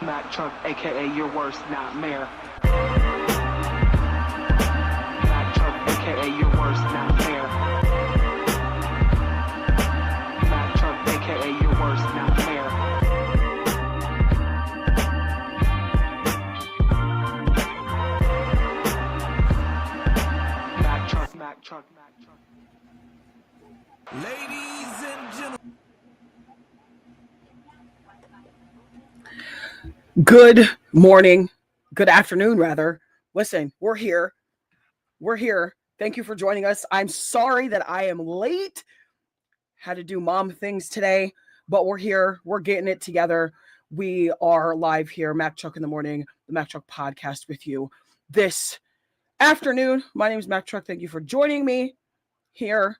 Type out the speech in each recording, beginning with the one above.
Mack Truck, aka your worst nightmare. Mack Truck, aka your worst nightmare. Mack Truck, aka your worst nightmare. Mack Truck, Mack Truck, Mack Truck. Ladies and gentlemen. Good morning, good afternoon, rather. Listen, we're here. We're here. Thank you for joining us. I'm sorry that I am late. Had to do mom things today, but we're here. We're getting it together. We are live here, Mack Truck in the Morning, the Mack Truck podcast with you this afternoon. My name is Mack Truck. Thank you for joining me here.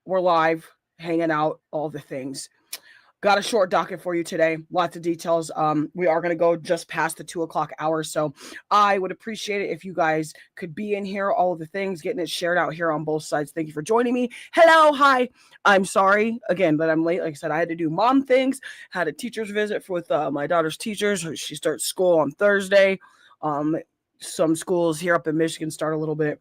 We're live, hanging out, all the things. Got a short docket for you today. Lots of details. We are going to go just past the 2:00 hour. So I would appreciate it if you guys could be in here, all of the things, getting it shared out here on both sides. Thank you for joining me. Hello. Hi. I'm sorry again that I'm late. Like I said, I had to do mom things, had a teacher's visit with my daughter's teachers. She starts school on Thursday. Some schools here up in Michigan start a little bit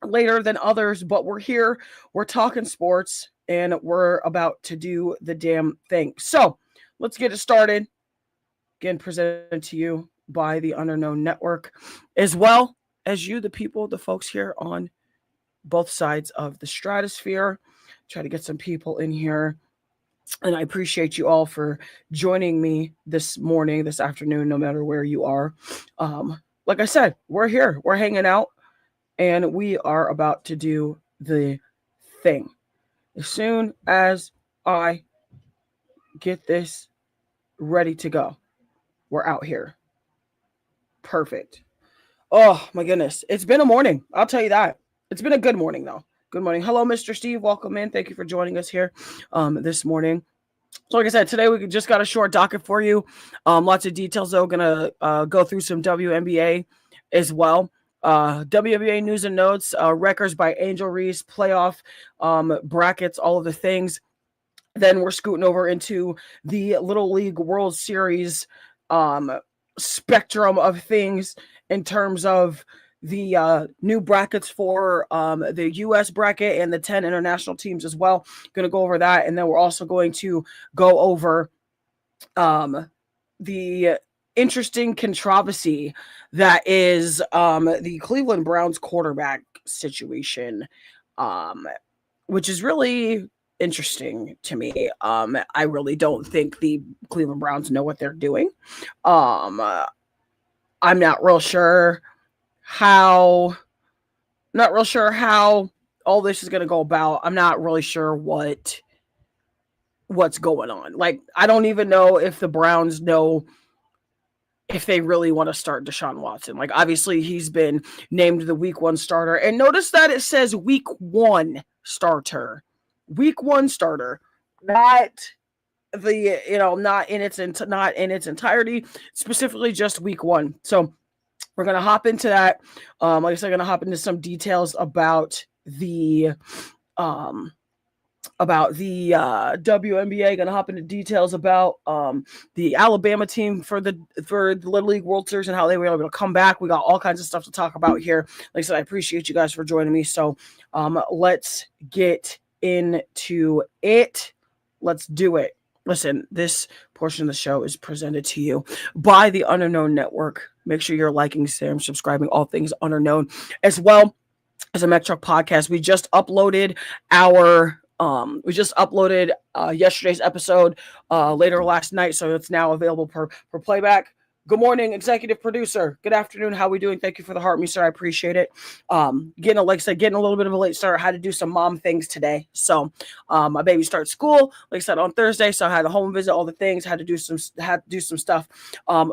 later than others, but we're here. We're talking sports. And we're about to do the damn thing. So let's get it started. Again, presented to you by the Underknown Network, as well as you, the people, the folks here on both sides of the stratosphere. Try to get some people in here. And I appreciate you all for joining me this morning, this afternoon, no matter where you are. Like I said, we're here. We're hanging out. And we are about to do the thing. As soon as I get this ready to go, we're out here. Perfect. Oh, my goodness. It's been a morning. I'll tell you that. It's been a good morning, though. Good morning. Hello, Mr. Steve. Welcome in. Thank you for joining us here this morning. So like I said, today we just got a short docket for you. Lots of details, though. Going to go through some WNBA as well. WNBA news and notes, records by Angel Reese, playoff brackets, all of the things. Then we're scooting over into the Little League World Series spectrum of things in terms of the new brackets for the U.S. bracket and the 10 international teams as well. Going to go over that. And then we're also going to go over the interesting controversy that is the Cleveland Browns quarterback situation, which is really interesting to me. I really don't think the Cleveland Browns know what they're doing. I'm not real sure how all this is going to go about. I'm not really sure what's going on. Like, I don't even know if the Browns know if they really want to start Deshaun Watson. Like, obviously he's been named the week 1 starter, and notice that it says week 1 starter, not the, not in its entirety, specifically just week 1. So we're going to hop into that. Like I said, I'm going to hop into some details about the WNBA. Going to hop into details about the Alabama team for the Little League World Series and how they were able to come back. We got all kinds of stuff to talk about here. Like I said, I appreciate you guys for joining me. So let's get into it. Let's do it. Listen, this portion of the show is presented to you by the Underknown Network. Make sure you're liking, sharing, subscribing, all things Underknown, as well as a Mack Truck podcast. We just uploaded yesterday's episode later last night, so it's now available for playback. Good morning, executive producer. Good afternoon. How are we doing? Thank you for the heart, me, sir. I appreciate it. Getting a little bit of a late start. I had to do some mom things today. So my baby starts school, like I said, on Thursday. So I had a home visit, all the things. Had to do some stuff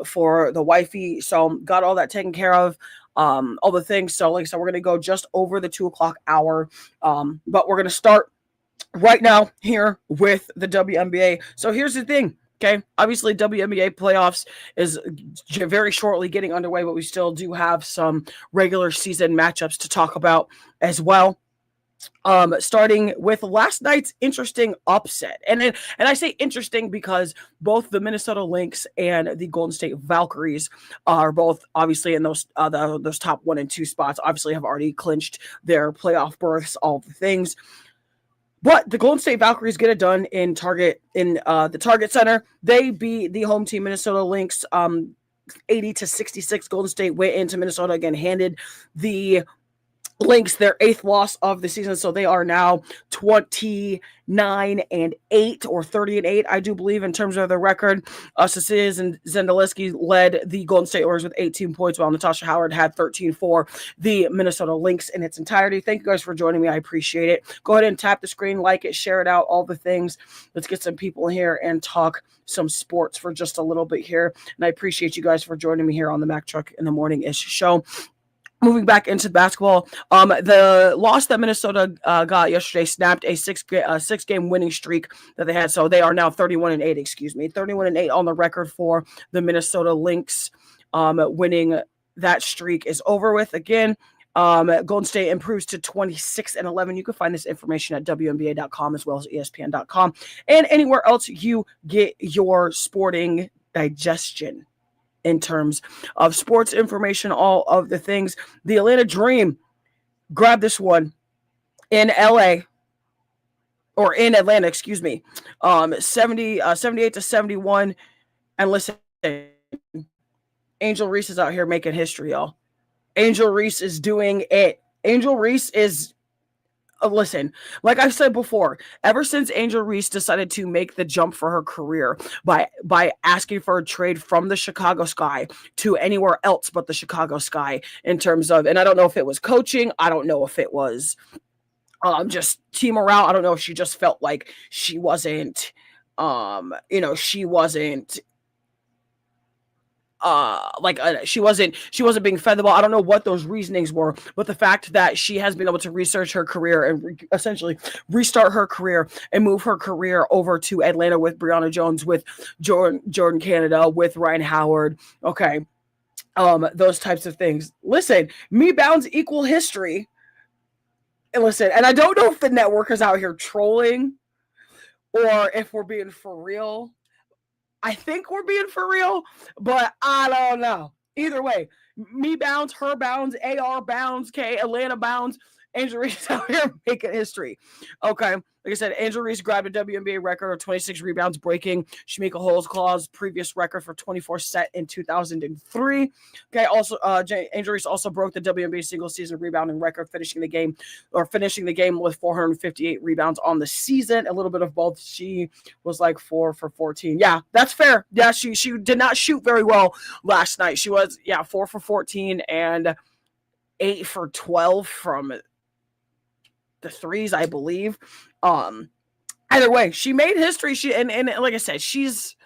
for the wifey. So got all that taken care of. All the things. So like I said, we're gonna go just over the 2:00 hour. But we're gonna start right now here with the WNBA. So here's the thing. Okay, obviously WNBA playoffs is very shortly getting underway, but we still do have some regular season matchups to talk about as well. Starting with last night's interesting upset. And I say interesting because both the Minnesota Lynx and the Golden State Valkyries are both obviously in those top 1 and 2 spots, obviously have already clinched their playoff berths, all the things. But the Golden State Valkyries get it done in the Target Center. They beat the home team Minnesota Lynx 80-66. Golden State went into Minnesota again, handed the Lynx their 8th loss of the season, so they are now 29-8 or 30-8, I do believe, in terms of their record. Cecilia Zendelisky led the Golden State Warriors with 18 points, while Natasha Howard had 13 for the Minnesota Lynx in its entirety. Thank you guys for joining me. I appreciate it. Go ahead and tap the screen, like it, share it out, all the things. Let's get some people here and talk some sports for just a little bit here. And I appreciate you guys for joining me here on the Mac Truck in the Morning-ish show. Moving back into basketball, the loss that Minnesota got yesterday snapped a six-game winning streak that they had. So they are now 31-8, 31-8 on the record for the Minnesota Lynx. Winning that streak is over with. Again, Golden State improves to 26-11. You can find this information at WNBA.com as well as ESPN.com and anywhere else you get your sporting digestion. In terms of sports information, all of the things. The Atlanta Dream grabbed this one in LA, or in Atlanta, 78-71. And listen, Angel Reese is out here making history, y'all. Angel Reese is doing it. Angel Reese is listen, like I've said before, ever since Angel Reese decided to make the jump for her career by asking for a trade from the Chicago Sky to anywhere else but the Chicago Sky in terms of, and I don't know if it was coaching, I don't know if it was just team morale, I don't know if she just felt like she wasn't, she wasn't she wasn't being fed the ball. I don't know what those reasonings were, but the fact that she has been able to research her career and essentially restart her career and move her career over to Atlanta with Brianna Jones, with Jordan Canada, with Ryan Howard. Okay. Those types of things. Listen, me bounds equal history. And listen, and I don't know if the network is out here trolling or if we're being for real. I think we're being for real, but I don't know. Either way, me bounds, her bounds, AR bounds, Atlanta bounds. Angel Reese out here making history. Okay. Like I said, Angel Reese grabbed a WNBA record of 26 rebounds, breaking Shamika Holds' previous record for 24 set in 2003. Okay. Also, Angel Reese also broke the WNBA single season rebounding record, finishing the game with 458 rebounds on the season. A little bit of both. She was like 4 for 14. Yeah, that's fair. Yeah, she did not shoot very well last night. She was 4 for 14 and 8 for 12 from the threes, I believe. Either way, she made history. And like I said, she's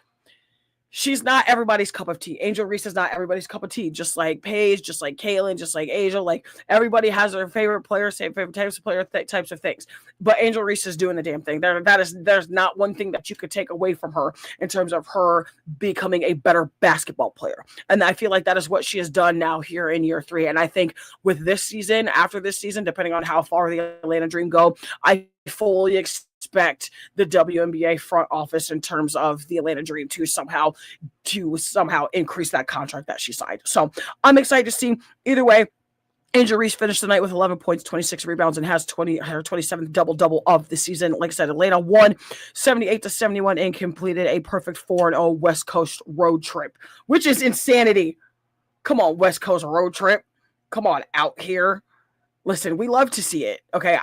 not everybody's cup of tea. Angel Reese is not everybody's cup of tea. Just like Paige, just like Kaylin, just like Asia. Like everybody has their favorite players, favorite types of player, types of things. But Angel Reese is doing the damn thing. There's not one thing that you could take away from her in terms of her becoming a better basketball player. And I feel like that is what she has done now here in year 3. And I think with this season, after this season, depending on how far the Atlanta Dream go, I fully expect the WNBA front office in terms of the Atlanta Dream to somehow increase that contract that she signed. So I'm excited to see. Either way, Angel Reese finished the night with 11 points, 26 rebounds, and has her 27th double-double of the season. Like I said, Atlanta won 78-71 and completed a perfect 4-0 West Coast road trip, which is insanity. Come on, West Coast road trip. Come on, out here. Listen, we love to see it. Okay,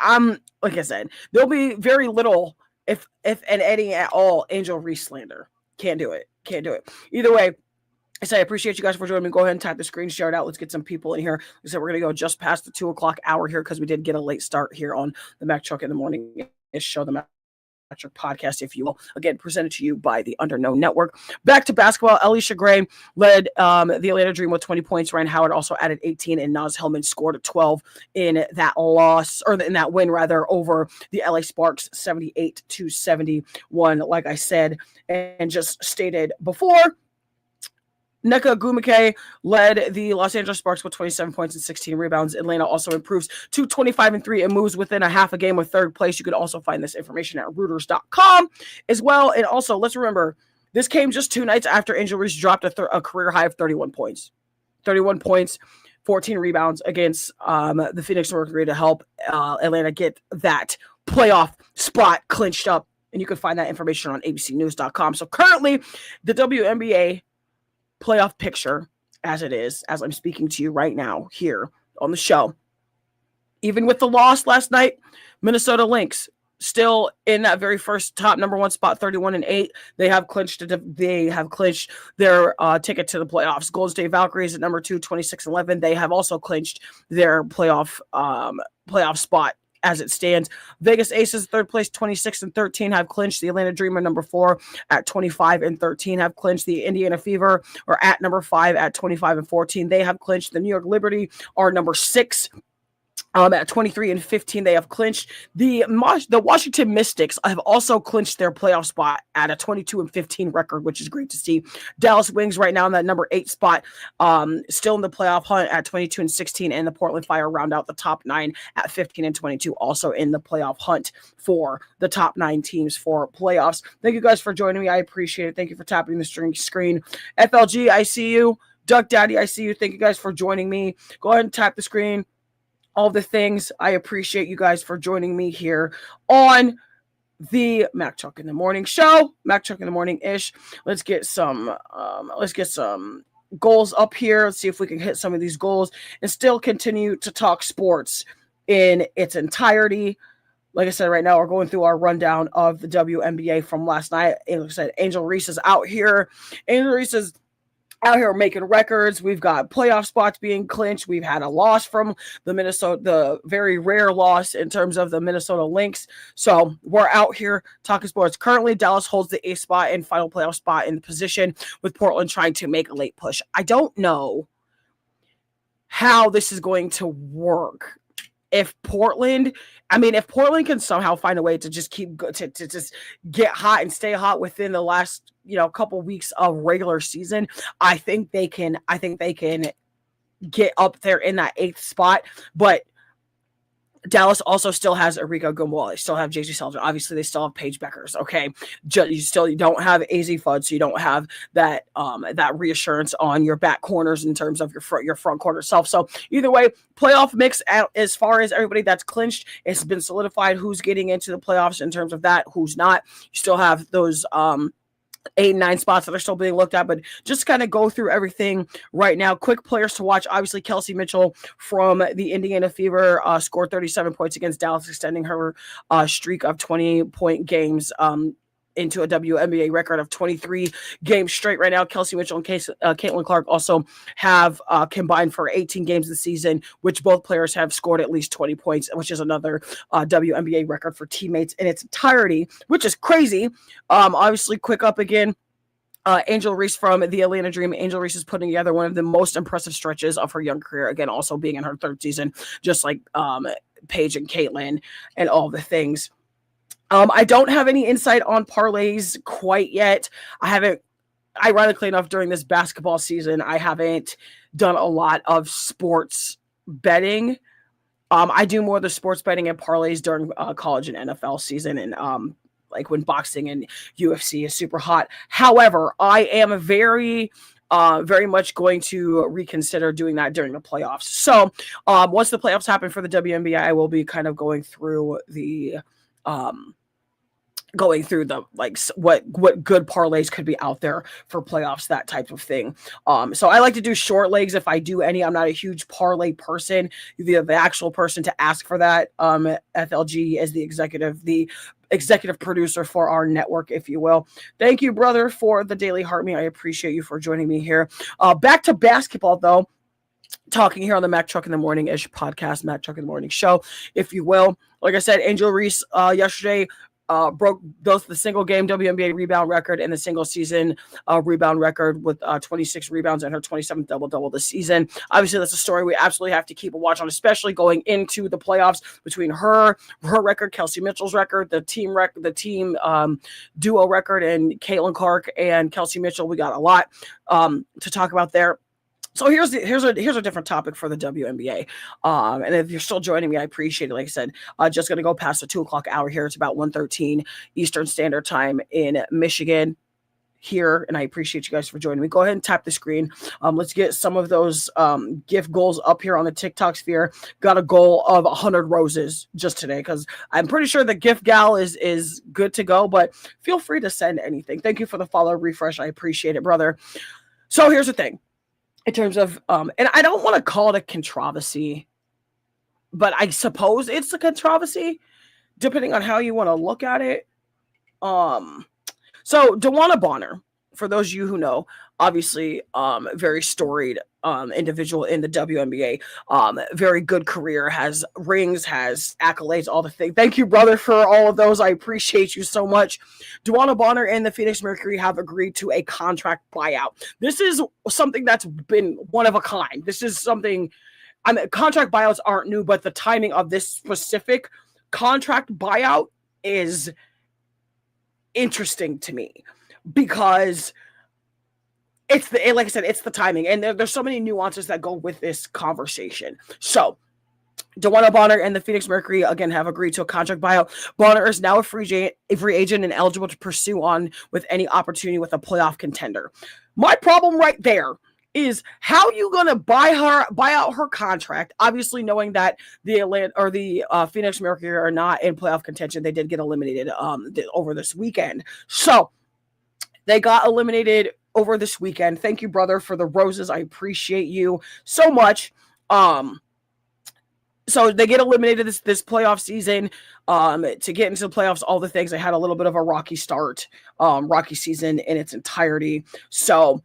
like I said, there'll be very little, if any at all, Angel Reese slander. Can't do it. Either way, I say I appreciate you guys for joining me. Go ahead and tap the screen, share it out. Let's get some people in here. Like I said, we're going to go just past the 2 o'clock hour here because we did get a late start here on the Mac Truck in the Morning show, the Mac Truck podcast, if you will. Again, presented to you by the Underknown Network. Back to basketball. Alicia Gray led the Atlanta Dream with 20 points. Ryan Howard also added 18, and Naz Hellman scored 12 in that win over the LA Sparks, 78-71. Like I said and just stated before, Nneka Ogwumike led the Los Angeles Sparks with 27 points and 16 rebounds. Atlanta also improves to 25-3 and moves within a half a game of third place. You could also find this information at Reuters.com as well. And also, let's remember, this came just 2 nights after Angel Reese dropped a career high of 31 points. 31 points, 14 rebounds against the Phoenix Mercury to help Atlanta get that playoff spot clinched up. And you can find that information on abcnews.com. So currently, the WNBA playoff picture, as it is, as I'm speaking to you right now here on the show, even with the loss last night, Minnesota Lynx still in that very first top number 1 spot, 31-8. They have clinched their ticket to the playoffs. Golden State Valkyries at number 2, 26-11. They have also clinched their playoff spot as it stands. Vegas Aces, third place, 26-13, have clinched. The Atlanta Dreamer, number 4, at 25-13, have clinched. The Indiana Fever are at number 5 at 25-14. They have clinched. The New York Liberty are number 6. At 23-15, they have clinched. The Washington Mystics have also clinched their playoff spot at a 22-15 record, which is great to see. Dallas Wings right now in that number 8 spot, still in the playoff hunt at 22-16, and the Portland Fire round out the top 9 at 15-22, also in the playoff hunt for the top 9 teams for playoffs. Thank you guys for joining me. I appreciate it. Thank you for tapping the screen. FLG, I see you. Duck Daddy, I see you. Thank you guys for joining me. Go ahead and tap the screen. All the things. I appreciate you guys for joining me here on the Mac Truck in the Morning show. Mac Truck in the Morning-ish. Let's get some goals up here. Let's see if we can hit some of these goals and still continue to talk sports in its entirety. Like I said, right now we're going through our rundown of the WNBA from last night. And like I said, Angel Reese is out here. Angel Reese is out here making records. We've got playoff spots being clinched. We've had a loss from the very rare loss in terms of the Minnesota Lynx. So we're out here talking sports. Currently, Dallas holds the 8th spot and final playoff spot in the position, with Portland trying to make a late push. I don't know how this is going to work. If Portland can somehow find a way to just to just get hot and stay hot within the last couple weeks of regular season, I think they can get up there in that 8th spot. But Dallas also still has Erika Gumwall. They still have JJ Sullivan. Obviously, they still have Paige Beckers. Okay, you don't have AZ Fudd, so you don't have that reassurance on your back corners in terms of your front corner self. So either way, playoff mix as far as everybody that's clinched, it's been solidified who's getting into the playoffs in terms of that, who's not. You still have those 8 and 9 spots that are still being looked at, but just kind of go through everything right now. Quick players to watch. Obviously, Kelsey Mitchell from the Indiana Fever scored 37 points against Dallas, extending her streak of 20-point games into a WNBA record of 23 games straight right now. Kelsey Mitchell and Caitlin Clark also have combined for 18 games this season, which both players have scored at least 20 points, which is another WNBA record for teammates in its entirety, which is crazy. Obviously, quick up again. Angel Reese from the Atlanta Dream. Angel Reese is putting together one of the most impressive stretches of her young career. Again, also being in her 3rd season, just like Paige and Caitlin and all the things. I don't have any insight on parlays quite yet. Ironically enough, during this basketball season, I haven't done a lot of sports betting. I do more of the sports betting and parlays during college and NFL season, and like when boxing and UFC is super hot. However, I am very much going to reconsider doing that during the playoffs. So once the playoffs happen for the WNBA, I will be kind of going through the what good parlays could be out there for playoffs, that type of thing. So I like to do short legs if I do any. I'm not a huge parlay person. The actual person to ask for that, FLG, is the executive producer for our network, if you will. Thank you, brother, for the daily heart me. I appreciate you for joining me here. Back to basketball, though. Talking here on the Mac Truck in the Morning-ish podcast, Mac Truck in the Morning show, if you will. Like I said, Angel Reese yesterday broke both the single game WNBA rebound record and the single season rebound record with 26 rebounds and her 27th double-double this season. Obviously, that's a story we absolutely have to keep a watch on, especially going into the playoffs between her record, Kelsey Mitchell's record, the team duo record, and Caitlin Clark and Kelsey Mitchell. We got a lot to talk about there. So here's a different topic for the WNBA. And if you're still joining me, I appreciate it. Like I said, just going to go past the 2:00 hour here. It's about 1:13 Eastern Standard Time in Michigan here. And I appreciate you guys for joining me. Go ahead and tap the screen. Let's get some of those gift goals up here on the TikTok sphere. Got a goal of 100 roses just today because I'm pretty sure the gift gal is good to go, but feel free to send anything. Thank you for the follow refresh. I appreciate it, brother. So here's the thing. In terms of, and I don't want to call it a controversy, but I suppose it's a controversy, depending on how you want to look at it. So DeWanna Bonner, for those of you who know, obviously, very storied individual in the WNBA, very good career, has rings, has accolades, all the things. Thank you, brother, for all of those. I appreciate you so much. DeWanna Bonner and the Phoenix Mercury have agreed to a contract buyout. This is something that's been one of a kind. This is something, contract buyouts aren't new, but the timing of this specific contract buyout is interesting to me because like I said, it's the timing, and there's so many nuances that go with this conversation. So DeWanna Bonner and the Phoenix Mercury again have agreed to a contract buyout. Bonner is now a free agent and eligible to pursue on with any opportunity with a playoff contender. My problem right there is how you gonna buy out her contract, obviously knowing that the Phoenix Mercury are not in playoff contention. They did get eliminated over this weekend. So they got eliminated over this weekend. Thank you, brother, for the roses. I appreciate you so much. So they get eliminated this playoff season. To get into the playoffs, all the things. They had a little bit of a rocky start, rocky season in its entirety. So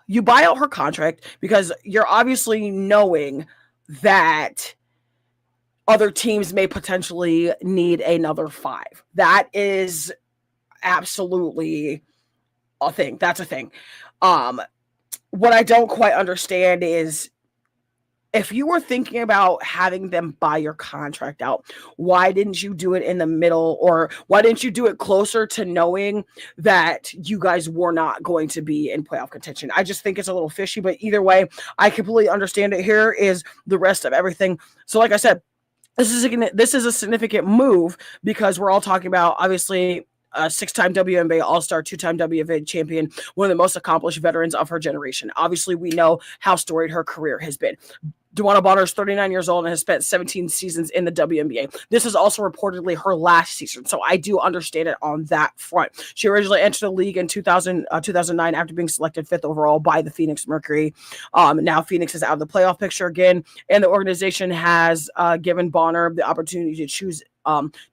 you buy out her contract because you're obviously knowing that other teams may potentially need another 5. That is absolutely a thing. That's a thing. What I don't quite understand is if you were thinking about having them buy your contract out, why didn't you do it in the middle, or why didn't you do it closer to knowing that you guys were not going to be in playoff contention? I just think it's a little fishy, but either way, I completely understand it. Here is the rest of everything. So like I said, this is a significant move because we're all talking about, obviously, a 6-time WNBA All-Star, 2-time WNBA champion, one of the most accomplished veterans of her generation. Obviously, we know how storied her career has been. DeWanna Bonner is 39 years old and has spent 17 seasons in the WNBA. This is also reportedly her last season, so I do understand it on that front. She originally entered the league in 2009 after being selected 5th overall by the Phoenix Mercury. Now Phoenix is out of the playoff picture again, and the organization has given Bonner the opportunity to choose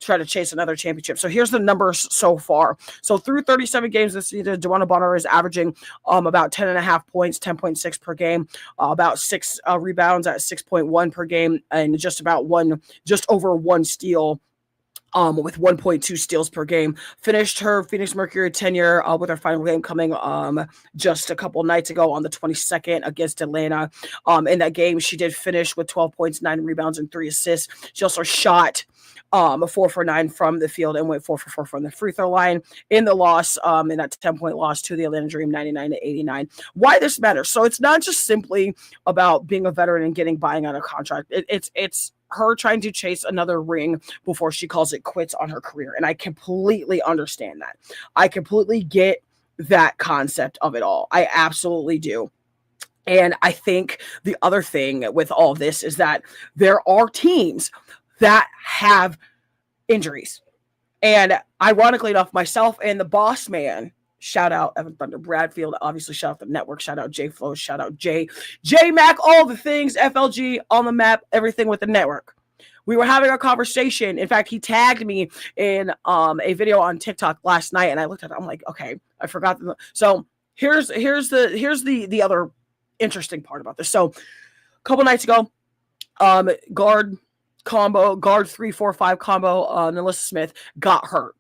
try to chase another championship. So here's the numbers so far. So through 37 games this season, DeWanna Bonner is averaging about 10.5 points, 10.6 per game, about 6 rebounds at 6.1 per game, and just over 1 steal. With 1.2 steals per game. Finished her Phoenix Mercury tenure with her final game coming just a couple nights ago on the 22nd against Atlanta. In that game, she did finish with 12 points, 9 rebounds, and 3 assists. She also shot 4 for 9 from the field and went 4 for 4 from the free throw line in the loss, in that 10-point loss to the Atlanta Dream, 99-89. Why this matters? So it's not just simply about being a veteran and buying out a contract. It's her trying to chase another ring before she calls it quits on her career. And I completely understand that. I completely get that concept of it all. I absolutely do. And I think the other thing with all this is that there are teams that have injuries. And ironically enough, myself and the boss man, shout out Evan Thunder Bradfield, obviously shout out the network, shout out J Flow, shout out J-Mac, all the things, FLG, on the map, everything with the network. We were having a conversation. In fact, he tagged me in a video on TikTok last night, and I looked at it. I'm like, okay, I forgot. So here's the other interesting part about this. So a couple nights ago, guard combo, guard 3-4-5 combo, Nalissa Smith got hurt.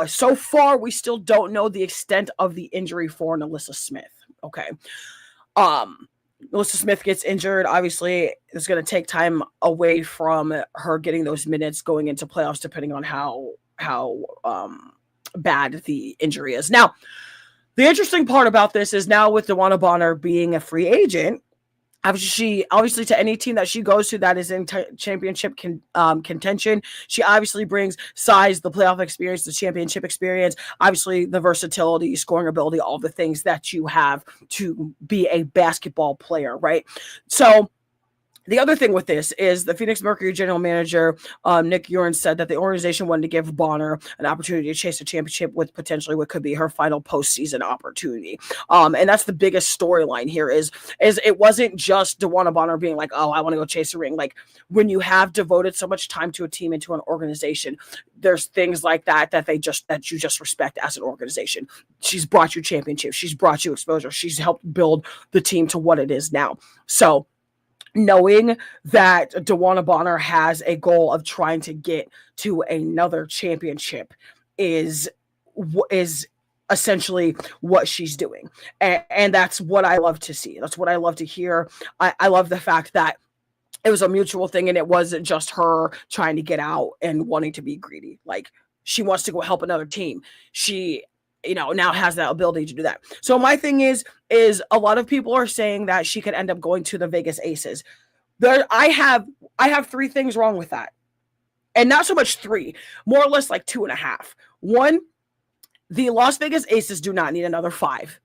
So far, we still don't know the extent of the injury for Nalissa Smith. Okay. Nalissa Smith gets injured. Obviously, it's going to take time away from her getting those minutes going into playoffs, depending on how bad the injury is. Now, the interesting part about this is now with DeWanna Bonner being a free agent, obviously to any team that she goes to that is in championship contention, she obviously brings size, the playoff experience, the championship experience, obviously the versatility, scoring ability, all the things that you have to be a basketball player, right? So the other thing with this is the Phoenix Mercury general manager, Nick Uren, said that the organization wanted to give Bonner an opportunity to chase a championship with potentially what could be her final postseason opportunity. And that's the biggest storyline here is it wasn't just DeWanna Bonner being like, oh, I want to go chase a ring. Like, when you have devoted so much time to a team and to an organization, there's things like that you just respect as an organization. She's brought you championships. She's brought you exposure. She's helped build the team to what it is now. So, knowing that DeWanna Bonner has a goal of trying to get to another championship is essentially what she's doing. And that's what I love to see. That's what I love to hear. I love the fact that it was a mutual thing and it wasn't just her trying to get out and wanting to be greedy. Like, she wants to go help another team. She now has that ability to do that. So my thing is a lot of people are saying that she could end up going to the Vegas Aces. I have 3 things wrong with that. And not so much 3, more or less like 2.5. 1, the Las Vegas Aces do not need another 5.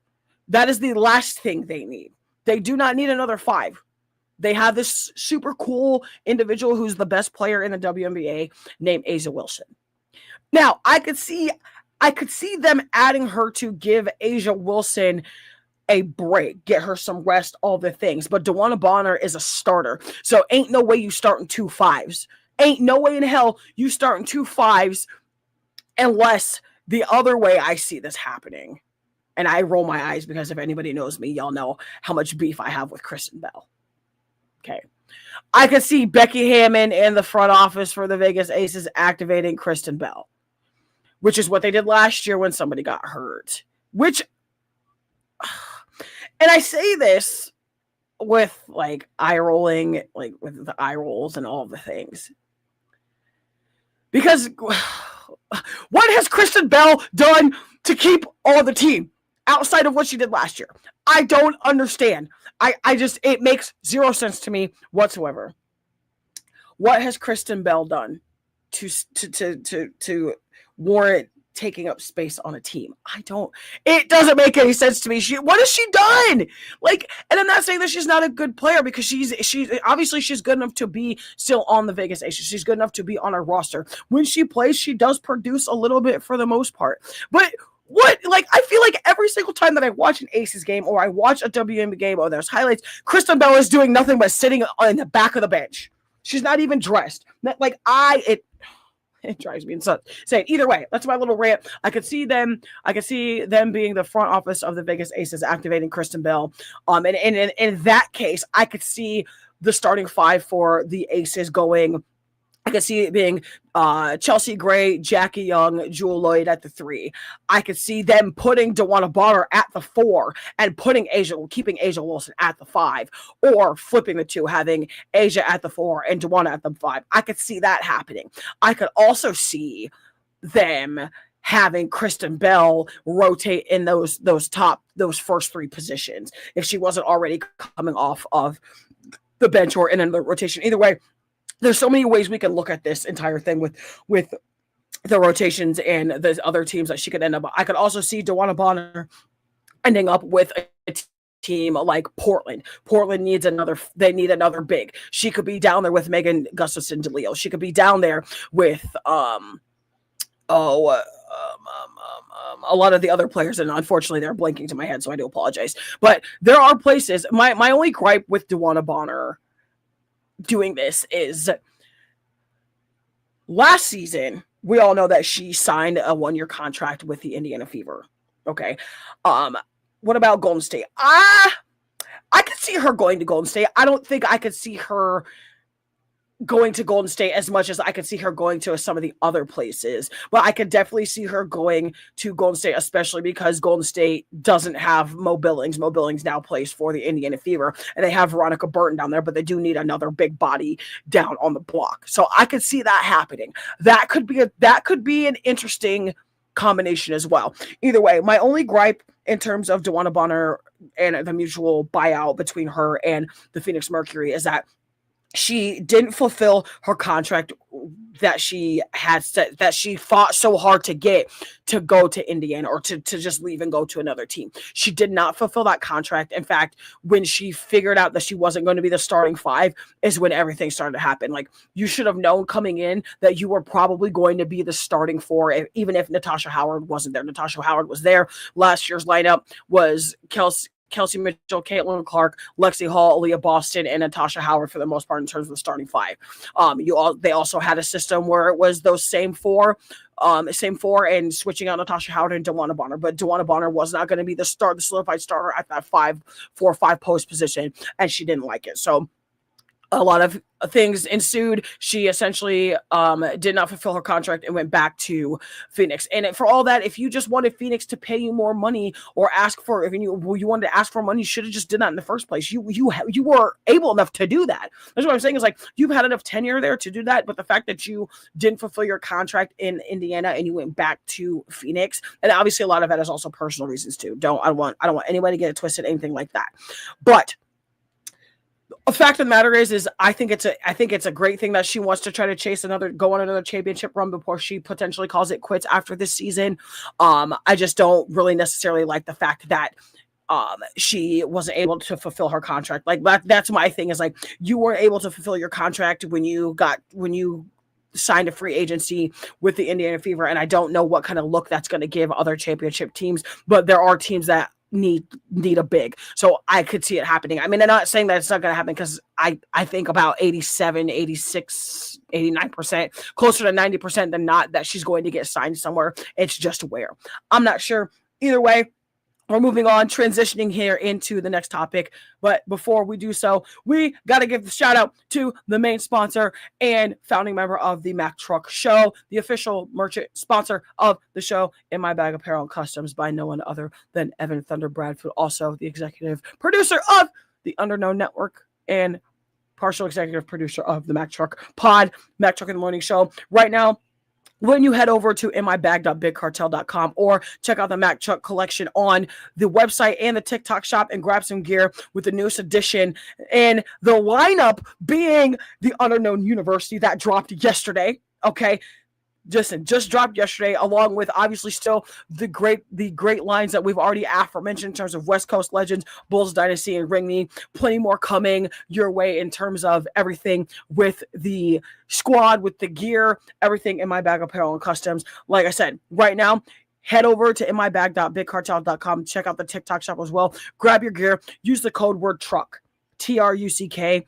That is the last thing they need. They do not need another 5. They have this super cool individual who's the best player in the WNBA named A'ja Wilson. Now, I could see them adding her to give A'ja Wilson a break, get her some rest, all the things. But DeWanna Bonner is a starter. So ain't no way you starting 2 5s. Ain't no way in hell you starting 2 5s unless the other way I see this happening. And I roll my eyes because if anybody knows me, y'all know how much beef I have with Kristen Bell. Okay. I could see Becky Hammon in the front office for the Vegas Aces activating Kristen Bell, which is what they did last year when somebody got hurt. And I say this with like eye rolling, like with the eye rolls and all the things. Because what has Kristen Bell done to keep all the team outside of what she did last year? I don't understand. It makes 0 sense to me whatsoever. What has Kristen Bell done to warrant taking up space on a team? It doesn't make any sense to me. What has she done? Like, and I'm not saying that she's not a good player because she's obviously she's good enough to be still on the Vegas Aces. She's good enough to be on our roster. When she plays, she does produce a little bit for the most part. But I feel like every single time that I watch an Aces game or I watch a WNBA game or there's highlights, Kristen Bell is doing nothing but sitting on the back of the bench. She's not even dressed. It drives me insane. Either way, that's my little rant. I could see them being the front office of the Vegas Aces activating Kristen Bell. And in that case, I could see the starting 5 for the Aces going. I could see it being Chelsea Gray, Jackie Young, Jewel Lloyd at the 3. I could see them putting DeWanna Bonner at the 4 and keeping A'ja Wilson at the 5, or flipping the 2, having A'ja at the 4 and DeWanna at the 5. I could see that happening. I could also see them having Kristen Bell rotate in those first 3 positions if she wasn't already coming off of the bench or in another rotation. Either way, there's so many ways we can look at this entire thing with the rotations and the other teams that she could end up. I could also see DeWanna Bonner ending up with a team like Portland. Portland needs another big. She could be down there with Megan Gustafson DeLeo. She could be down there with a lot of the other players, and unfortunately they're blanking to my head, so I do apologize. But there are places. My only gripe with DeWanna Bonner doing this is last season, we all know that she signed a 1-year contract with the Indiana Fever. Okay. What about Golden State? I could see her going to Golden State. I don't think I could see her going to Golden State as much as I could see her going to some of the other places. But I could definitely see her going to Golden State, especially because Golden State doesn't have Mo Billings. Mo Billings now plays for the Indiana Fever, and they have Veronica Burton down there, but they do need another big body down on the block. So I could see that happening. That could be an interesting combination as well. Either way, my only gripe in terms of DeWanna Bonner and the mutual buyout between her and the Phoenix Mercury is that she didn't fulfill her contract that she had set, that she fought so hard to get to go to Indiana or to just leave and go to another team. She did not fulfill that contract. In fact, when she figured out that she wasn't going to be the starting five is when everything started to happen. Like, you should have known coming in that you were probably going to be the starting four, even if Natasha Howard wasn't there. Natasha Howard was there. Last year's lineup was Kelsey Mitchell, Caitlin Clark, Lexi Hall, Aaliyah Boston, and Natasha Howard for the most part in terms of the starting five. They also had a system where it was those same four, and switching out Natasha Howard and DeWanna Bonner. But DeWanna Bonner was not going to be the solidified starter at that 4-5 post position, and she didn't like it. So a lot of things ensued. She essentially did not fulfill her contract and went back to Phoenix. And for all that, if you just wanted Phoenix to pay you more money or if you wanted to ask for money, you should have just did that in the first place. You were able enough to do that. That's what I'm saying is, like, you've had enough tenure there to do that. But the fact that you didn't fulfill your contract in Indiana and you went back to Phoenix, and obviously a lot of that is also personal reasons too. I don't want anybody to get it twisted, anything like that. But a fact of the matter is I think it's a great thing that she wants to try to go on another championship run before she potentially calls it quits after this season. I just don't really necessarily like the fact that she wasn't able to fulfill her contract. Like, that's my thing, is like, you weren't able to fulfill your contract when you signed a free agency with the Indiana Fever, and I don't know what kind of look that's going to give other championship teams, but there are teams that need a big. So I could see it happening. I mean, I'm not saying that it's not going to happen, because I think about 87, 86, 89%, closer to 90% than not, that she's going to get signed somewhere. It's just where. I'm not sure. Either way, we're moving on, transitioning here into the next topic. But before we do so, we got to give the shout out to the main sponsor and founding member of the Mack Truck Show, the official merchant sponsor of the show, In My Bag Apparel and Customs, by no one other than Evan Thunder Bradfield, also the executive producer of the Underknown Network and partial executive producer of the Mack Truck Pod, Mack Truck in the Morning Show. Right now, when you head over to inmybag.bigcartel.com or check out the Mack Truck collection on the website and the TikTok shop and grab some gear with the newest edition, and the lineup being the Underknown University that dropped yesterday. Okay. Just dropped yesterday, along with obviously still the great lines that we've already aforementioned in terms of West Coast Legends, Bulls Dynasty, and Ring Me. Plenty more coming your way in terms of everything with the squad, with the gear, everything In My Bag Apparel and Customs. Like I said, right now, head over to inmybag.bigcartel.com. Check out the TikTok shop as well. Grab your gear. Use the code word TRUCK, TRUCK.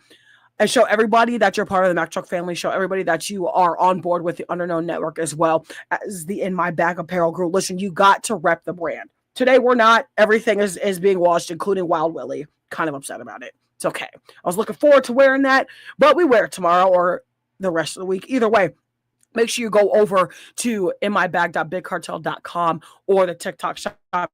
And show everybody that you're part of the Mack Truck family. Show everybody that you are on board with the Underknown Network as well as the In My Bag Apparel group. Listen, you got to rep the brand. Today, we're not. Everything is being washed, including Wild Willie. Kind of upset about it. It's okay. I was looking forward to wearing that, but we wear it tomorrow or the rest of the week. Either way, make sure you go over to inmybag.bigcartel.com or the TikTok shop.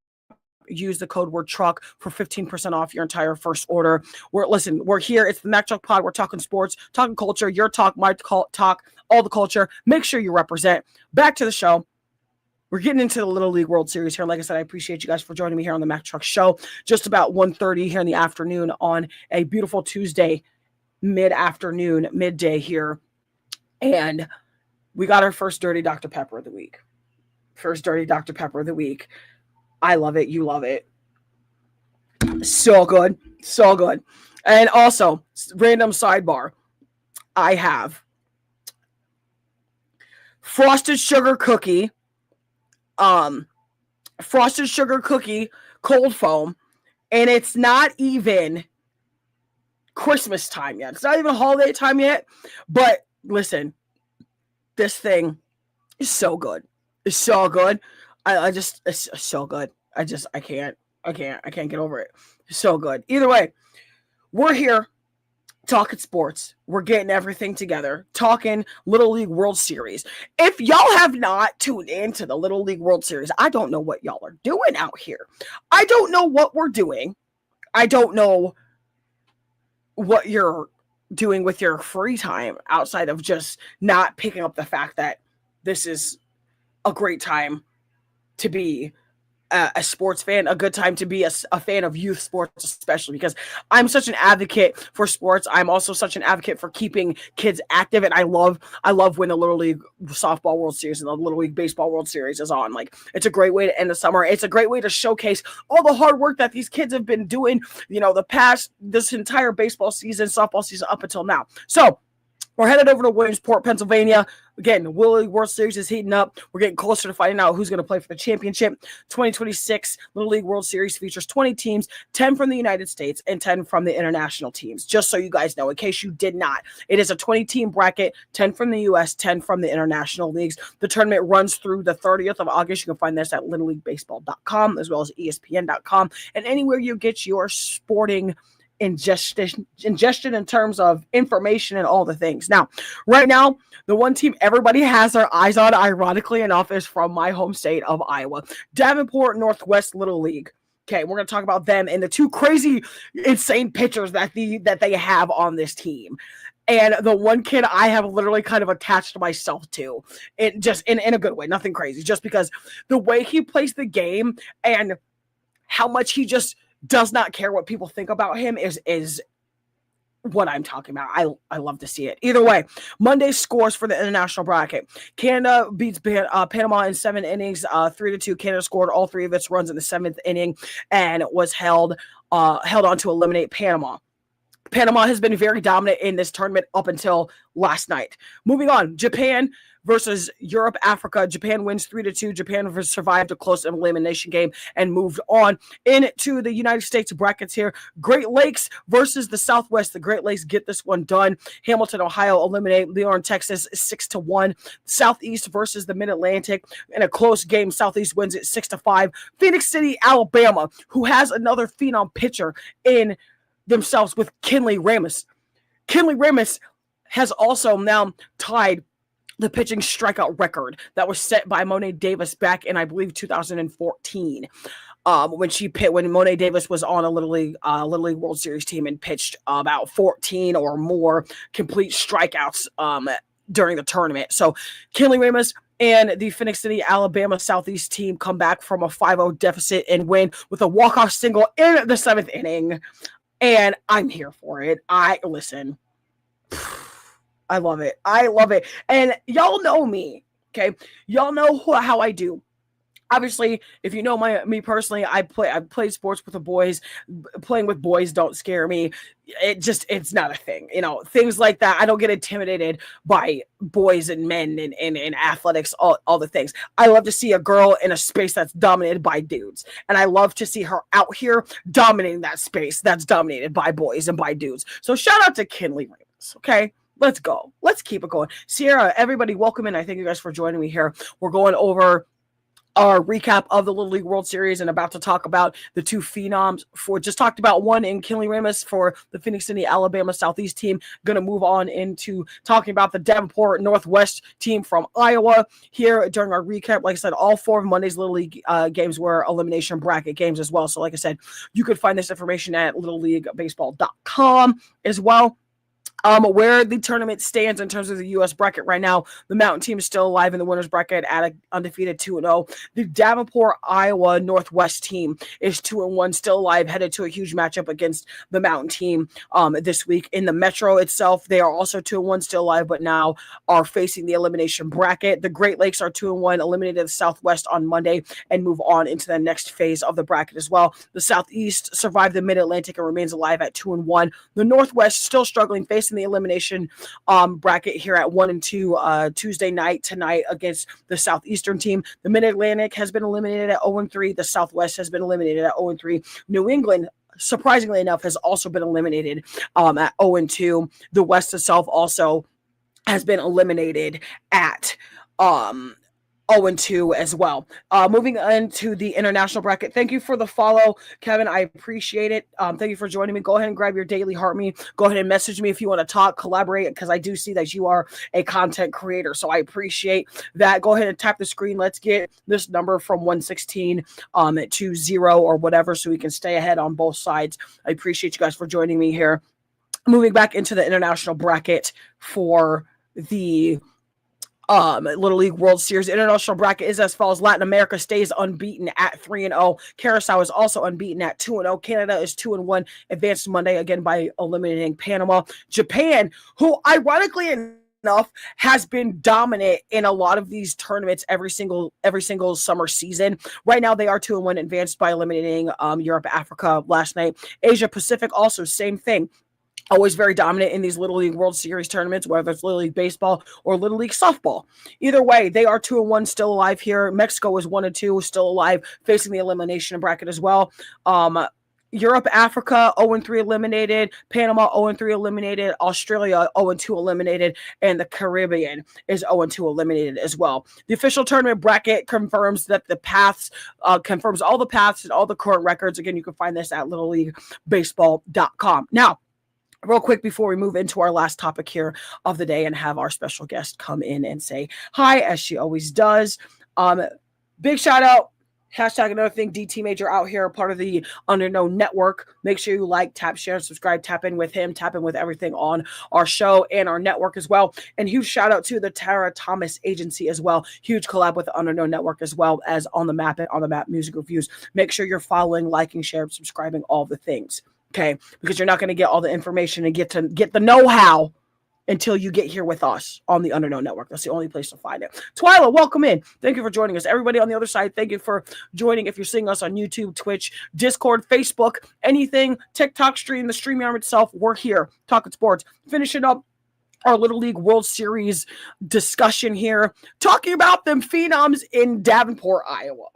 Use the code word truck for 15% off your entire first order. We're here. It's the Mack Truck Pod. We're talking sports, talking culture, your talk, my talk, all the culture. Make sure you represent. Back to the show. We're getting into the Little League World Series here. Like I said, I appreciate you guys for joining me here on the Mack Truck Show. Just about 1:30 here in the afternoon on a beautiful Tuesday, midday here. And we got our first Dirty Dr. Pepper of the week. First Dirty Dr. Pepper of the week. I love it. You love it. So good. So good. And also, random sidebar. I have frosted sugar cookie cold foam, and it's not even Christmas time yet. It's not even holiday time yet. But listen, this thing is so good. It's so good. It's so good. I can't get over it. It's so good. Either way, we're here talking sports. We're getting everything together. Talking Little League World Series. If y'all have not tuned into the Little League World Series, I don't know what y'all are doing out here. I don't know what we're doing. I don't know what you're doing with your free time outside of just not picking up the fact that this is a great time to be a sports fan, a good time to be a fan of youth sports, especially because I'm such an advocate for sports. I'm also such an advocate for keeping kids active, and I love when the Little League Softball World Series and the Little League Baseball World Series is on. Like, it's a great way to end the summer. It's a great way to showcase all the hard work that these kids have been doing, this entire baseball season, softball season up until now. So we're headed over to Williamsport, Pennsylvania. Again, the Little League World Series is heating up. We're getting closer to finding out who's going to play for the championship. 2026 Little League World Series features 20 teams, 10 from the United States and 10 from the international teams. Just so you guys know, in case you did not, it is a 20-team bracket, 10 from the U.S., 10 from the international leagues. The tournament runs through the 30th of August. You can find this at littleleaguebaseball.com as well as ESPN.com and anywhere you get your sporting ingestion in terms of information and all the things. Now, right now, the one team everybody has their eyes on, ironically enough, is from my home state of Iowa, Davenport Northwest Little League. Okay, we're going to talk about them and the two crazy, insane pitchers that they have on this team. And the one kid I have literally kind of attached myself to, it just in a good way, nothing crazy, just because the way he plays the game and how much he just does not care what people think about him is what I'm talking about. I love to see it. Either way, Monday's scores for the international bracket. Canada beats Panama in 7 innings, 3-2. Canada scored all 3 of its runs in the 7th inning and was held on to eliminate Panama. Panama has been very dominant in this tournament up until last night. Moving on, Japan versus Europe, Africa. Japan wins 3-2. Japan survived a close elimination game and moved on into the United States brackets here. Great Lakes versus the Southwest. The Great Lakes get this one done. Hamilton, Ohio eliminate Leon, Texas 6-1. Southeast versus the Mid-Atlantic in a close game. Southeast wins it 6-5. Phoenix City, Alabama, who has another phenom pitcher in themselves with Kenley Ramos. Kenley Ramos has also now tied the pitching strikeout record that was set by Monet Davis back in, I believe, 2014. When Monet Davis was on a Little League World Series team and pitched about 14 or more complete strikeouts during the tournament. So Kenley Ramos and the Phoenix City, Alabama Southeast team come back from a 5-0 deficit and win with a walk-off single in the 7th inning. And I'm here for it. Listen. I love it. I love it. And y'all know me, okay? Y'all know how I do. Obviously, if you know me personally, I play sports with the boys. Playing with boys don't scare me. It's not a thing. Things like that. I don't get intimidated by boys and men and athletics, all the things. I love to see a girl in a space that's dominated by dudes. And I love to see her out here dominating that space that's dominated by boys and by dudes. So shout out to Kenley Ramos, okay? Let's go. Let's keep it going. Sierra, everybody, welcome in. I thank you guys for joining me here. We're going over our recap of the Little League World Series and about to talk about the two phenoms. Just talked about one in Kenley Ramos for the Phoenix City, Alabama Southeast team. Going to move on into talking about the Davenport Northwest team from Iowa here during our recap. Like I said, all 4 of Monday's Little League games were elimination bracket games as well. So like I said, you could find this information at littleleaguebaseball.com as well. Where the tournament stands in terms of the U.S. bracket right now, the Mountain team is still alive in the winner's bracket at an undefeated 2-0. The Davenport, Iowa Northwest team is 2-1, still alive, headed to a huge matchup against the Mountain team this week. In the Metro itself, they are also 2-1, still alive, but now are facing the elimination bracket. The Great Lakes are 2-1, eliminated the Southwest on Monday and move on into the next phase of the bracket as well. The Southeast survived the Mid-Atlantic and remains alive at 2-1. The Northwest still struggling, facing the elimination bracket here at 1-2 Tuesday night tonight against the Southeastern team. The Mid-Atlantic has been eliminated at 0-3. The Southwest has been eliminated at 0-3. New England, surprisingly enough, has also been eliminated at 0-2. The West itself also has been eliminated at 0-2 as well. Moving into the international bracket. Thank you for the follow, Kevin. I appreciate it. Thank you for joining me. Go ahead and grab your daily heart me. Go ahead and message me if you want to talk, collaborate, because I do see that you are a content creator. So I appreciate that. Go ahead and tap the screen. Let's get this number from 116 to 0 or whatever, so we can stay ahead on both sides. I appreciate you guys for joining me here. Moving back into the international bracket for the Little League World Series. International bracket is as follows. Latin America stays unbeaten at 3-0. Curacao is also unbeaten at 2-0. Canada is 2-1, advanced Monday again by eliminating Panama. Japan, who ironically enough has been dominant in a lot of these tournaments every single summer season. Right now they are 2-1, advanced by eliminating Europe, Africa last night. Asia Pacific also same thing. Always very dominant in these Little League World Series tournaments, whether it's Little League Baseball or Little League Softball. Either way, they are 2-1, still alive here. Mexico is 1-2, still alive, facing the elimination bracket as well. Europe, Africa, 0-3 eliminated. Panama, 0-3 eliminated. Australia, 0-2 eliminated. And the Caribbean is 0-2 eliminated as well. The official tournament bracket confirms that the paths, confirms all the paths and all the current records. Again, you can find this at littleleaguebaseball.com. Now, real quick before we move into our last topic here of the day and have our special guest come in and say hi, as she always does. Big shout out, hashtag another thing, DT Major out here, part of the Underknown Network. Make sure you like, tap, share, and subscribe, tap in with him, tap in with everything on our show and our network as well. And huge shout out to the Tara Thomas Agency as well. Huge collab with the Underknown Network as well as On the Map and On the Map Music Reviews. Make sure you're following, liking, sharing, subscribing, all the things. Okay, because you're not going to get all the information and get the know-how until you get here with us on the Underknown Network. That's the only place to find it. Twyla, welcome in. Thank you for joining us. Everybody on the other side, thank you for joining. If you're seeing us on YouTube, Twitch, Discord, Facebook, anything, TikTok stream, the StreamYard itself, we're here talking sports. Finishing up our Little League World Series discussion here, talking about them phenoms in Davenport, Iowa.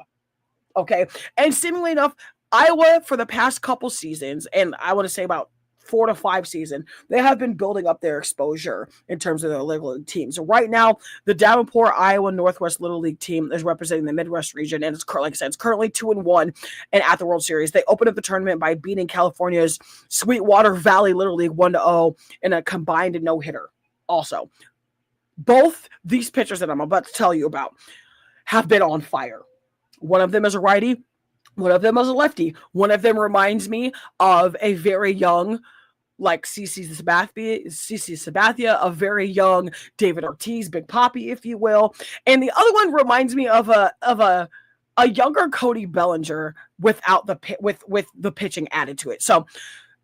Okay, and seemingly enough, Iowa, for the past couple seasons, and I want to say about 4 to 5 seasons, they have been building up their exposure in terms of their Little League teams. So right now, the Davenport, Iowa Northwest Little League team is representing the Midwest region, and it's, like I said, it's currently 2-1 and at the World Series. They opened up the tournament by beating California's Sweetwater Valley Little League 1-0 in a combined no-hitter. Also, both these pitchers that I'm about to tell you about have been on fire. One of them is a righty. One of them is a lefty. One of them reminds me of a very young, like CC Sabathia, a very young David Ortiz, Big Papi, if you will. And the other one reminds me of a younger Cody Bellinger without with the pitching added to it. So,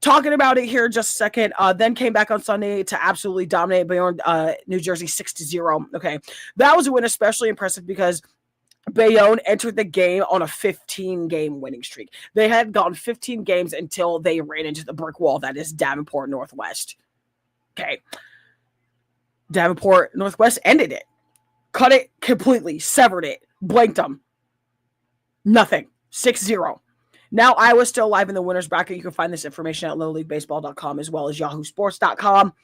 talking about it here just a second. Then came back on Sunday to absolutely dominate Bayonne, New Jersey 6-0. Okay, that was a win especially impressive because Bayonne entered the game on a 15-game winning streak. They had gone 15 games until they ran into the brick wall that is Davenport Northwest. Okay. Davenport Northwest ended it. Cut it completely. Severed it. Blanked them. Nothing. 6-0. Now Iowa's still alive in the winner's bracket. You can find this information at littleleaguebaseball.com as well as yahoosports.com.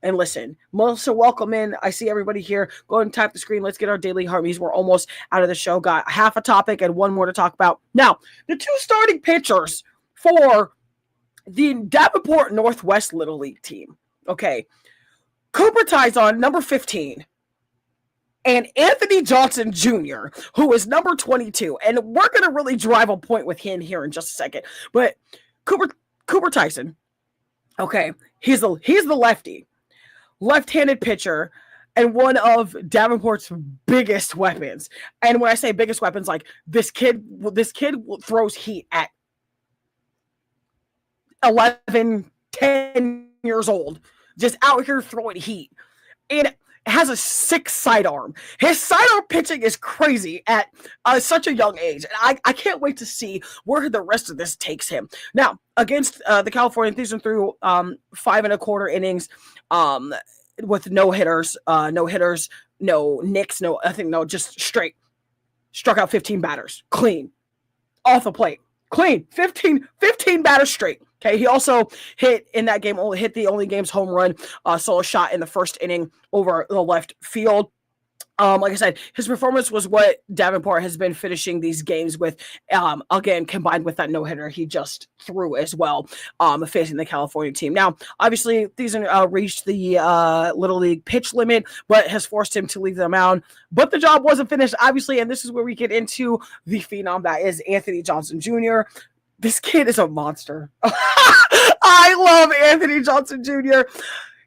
And listen, Melissa, welcome in. I see everybody here. Go ahead and tap the screen. Let's get our daily heartbeats. We're almost out of the show. Got half a topic and one more to talk about. Now, the 2 starting pitchers for the Davenport Northwest Little League team. Okay. Cooper Tyson, number 15. And Anthony Johnson Jr., who is number 22. And we're going to really drive a point with him here in just a second. But Cooper Tyson, okay, he's the lefty. Left-handed pitcher, and one of Davenport's biggest weapons. And when I say biggest weapons, like this kid throws heat at 11, 10 years old, just out here throwing heat. And has a 6 sidearm. His sidearm pitching is crazy at such a young age. And I can't wait to see where the rest of this takes him. Now, against the California Thieves through 5 1/4 innings, with no hitters, no nicks, just straight. Struck out 15 batters. Clean. Off the plate. Clean. 15 batters straight. Okay, he also hit in that game, hit the only game's home run, solo shot in the first inning over the left field. Like I said, his performance was what Davenport has been finishing these games with. Again, combined with that no-hitter he just threw as well, facing the California team. Now, obviously, these reached the Little League pitch limit, but has forced him to leave the mound. But the job wasn't finished, obviously, and this is where we get into the phenom that is Anthony Johnson Jr. This kid is a monster. I love Anthony Johnson Jr.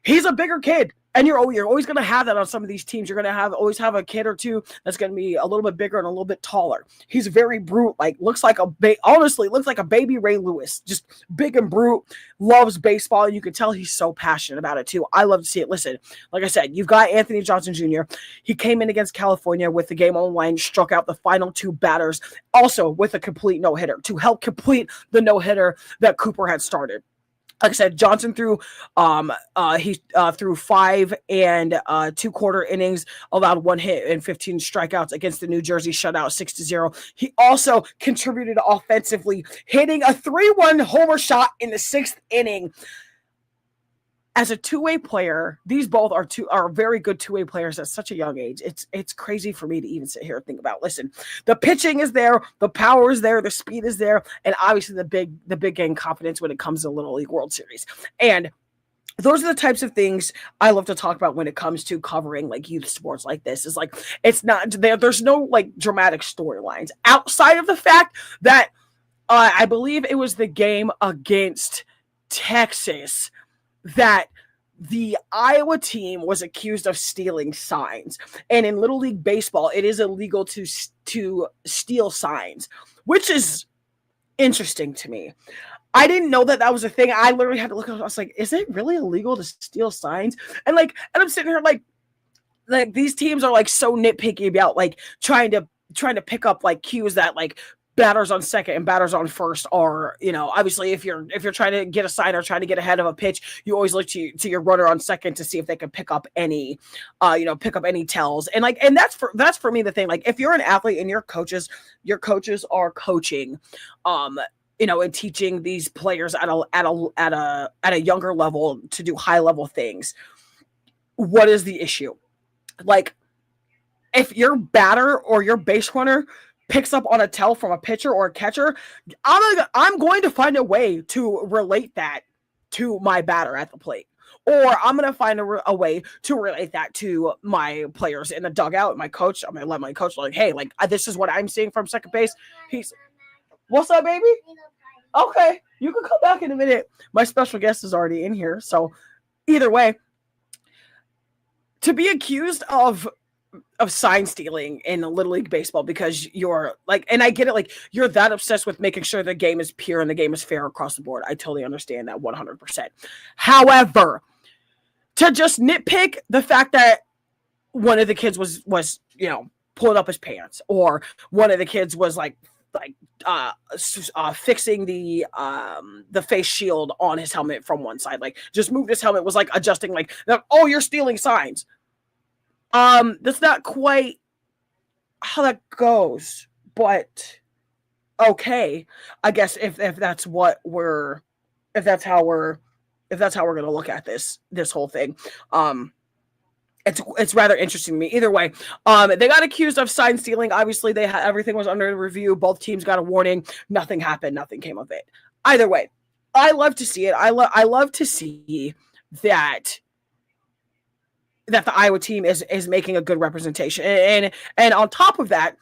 He's a bigger kid. And you're always going to have that on some of these teams. You're going to always have a kid or two that's going to be a little bit bigger and a little bit taller. He's very brute, looks like a baby Ray Lewis, just big and brute, loves baseball. You can tell he's so passionate about it too. I love to see it. Listen, like I said, you've got Anthony Johnson Jr. He came in against California with the game on the line, struck out the final two batters, also with a complete no-hitter to help complete the no-hitter that Cooper had started. Like I said, Johnson threw 5 and 2/4 innings, allowed 1 hit and 15 strikeouts against the New Jersey shutout 6-0. He also contributed offensively, hitting a 3-1 homer shot in the 6th inning. As a two-way player, these both are very good two-way players at such a young age. It's crazy for me to even sit here and think about. Listen, the pitching is there, the power is there, the speed is there, and obviously the big game confidence when it comes to Little League World Series. And those are the types of things I love to talk about when it comes to covering youth sports like this. Is it's not there's no dramatic storylines outside of the fact that I believe it was the game against Texas that the Iowa team was accused of stealing signs. And in Little League Baseball, it is illegal to steal signs, which is interesting to me. I didn't know that was a thing. I literally had to look at it. I was like, is it really illegal to steal signs? And I'm sitting here like these teams are so nitpicky about trying to pick up cues that batters on second and batters on first are, obviously if you're trying to get a sign or trying to get ahead of a pitch, you always look to your runner on second to see if they can pick up any tells. And that's for me the thing. If you're an athlete and your coaches are coaching, and teaching these players at a younger level to do high level things, what is the issue? If your batter or your base runner picks up on a tell from a pitcher or a catcher, I'm going to find a way to relate that to my batter at the plate. Or I'm going to find a way to relate that to my players in the dugout, my coach. I'm going to let my coach hey, this is what I'm seeing from second base. What's up, baby? Okay, you can come back in a minute. My special guest is already in here. So either way, to be accused of sign stealing in Little League Baseball because you're and I get it, you're that obsessed with making sure the game is pure and the game is fair across the board. I totally understand that 100%. However, to just nitpick the fact that one of the kids was pulling up his pants, or one of the kids was fixing the face shield on his helmet from one side, just moved his helmet, was adjusting, oh, you're stealing signs. That's not quite how that goes, but okay, I guess if that's how we're gonna look at this whole thing, it's rather interesting to me. Either way, they got accused of sign stealing. Obviously, everything was under review. Both teams got a warning. Nothing happened. Nothing came of it. Either way, I love to see it. I love to see that the Iowa team is making a good representation. And on top of that,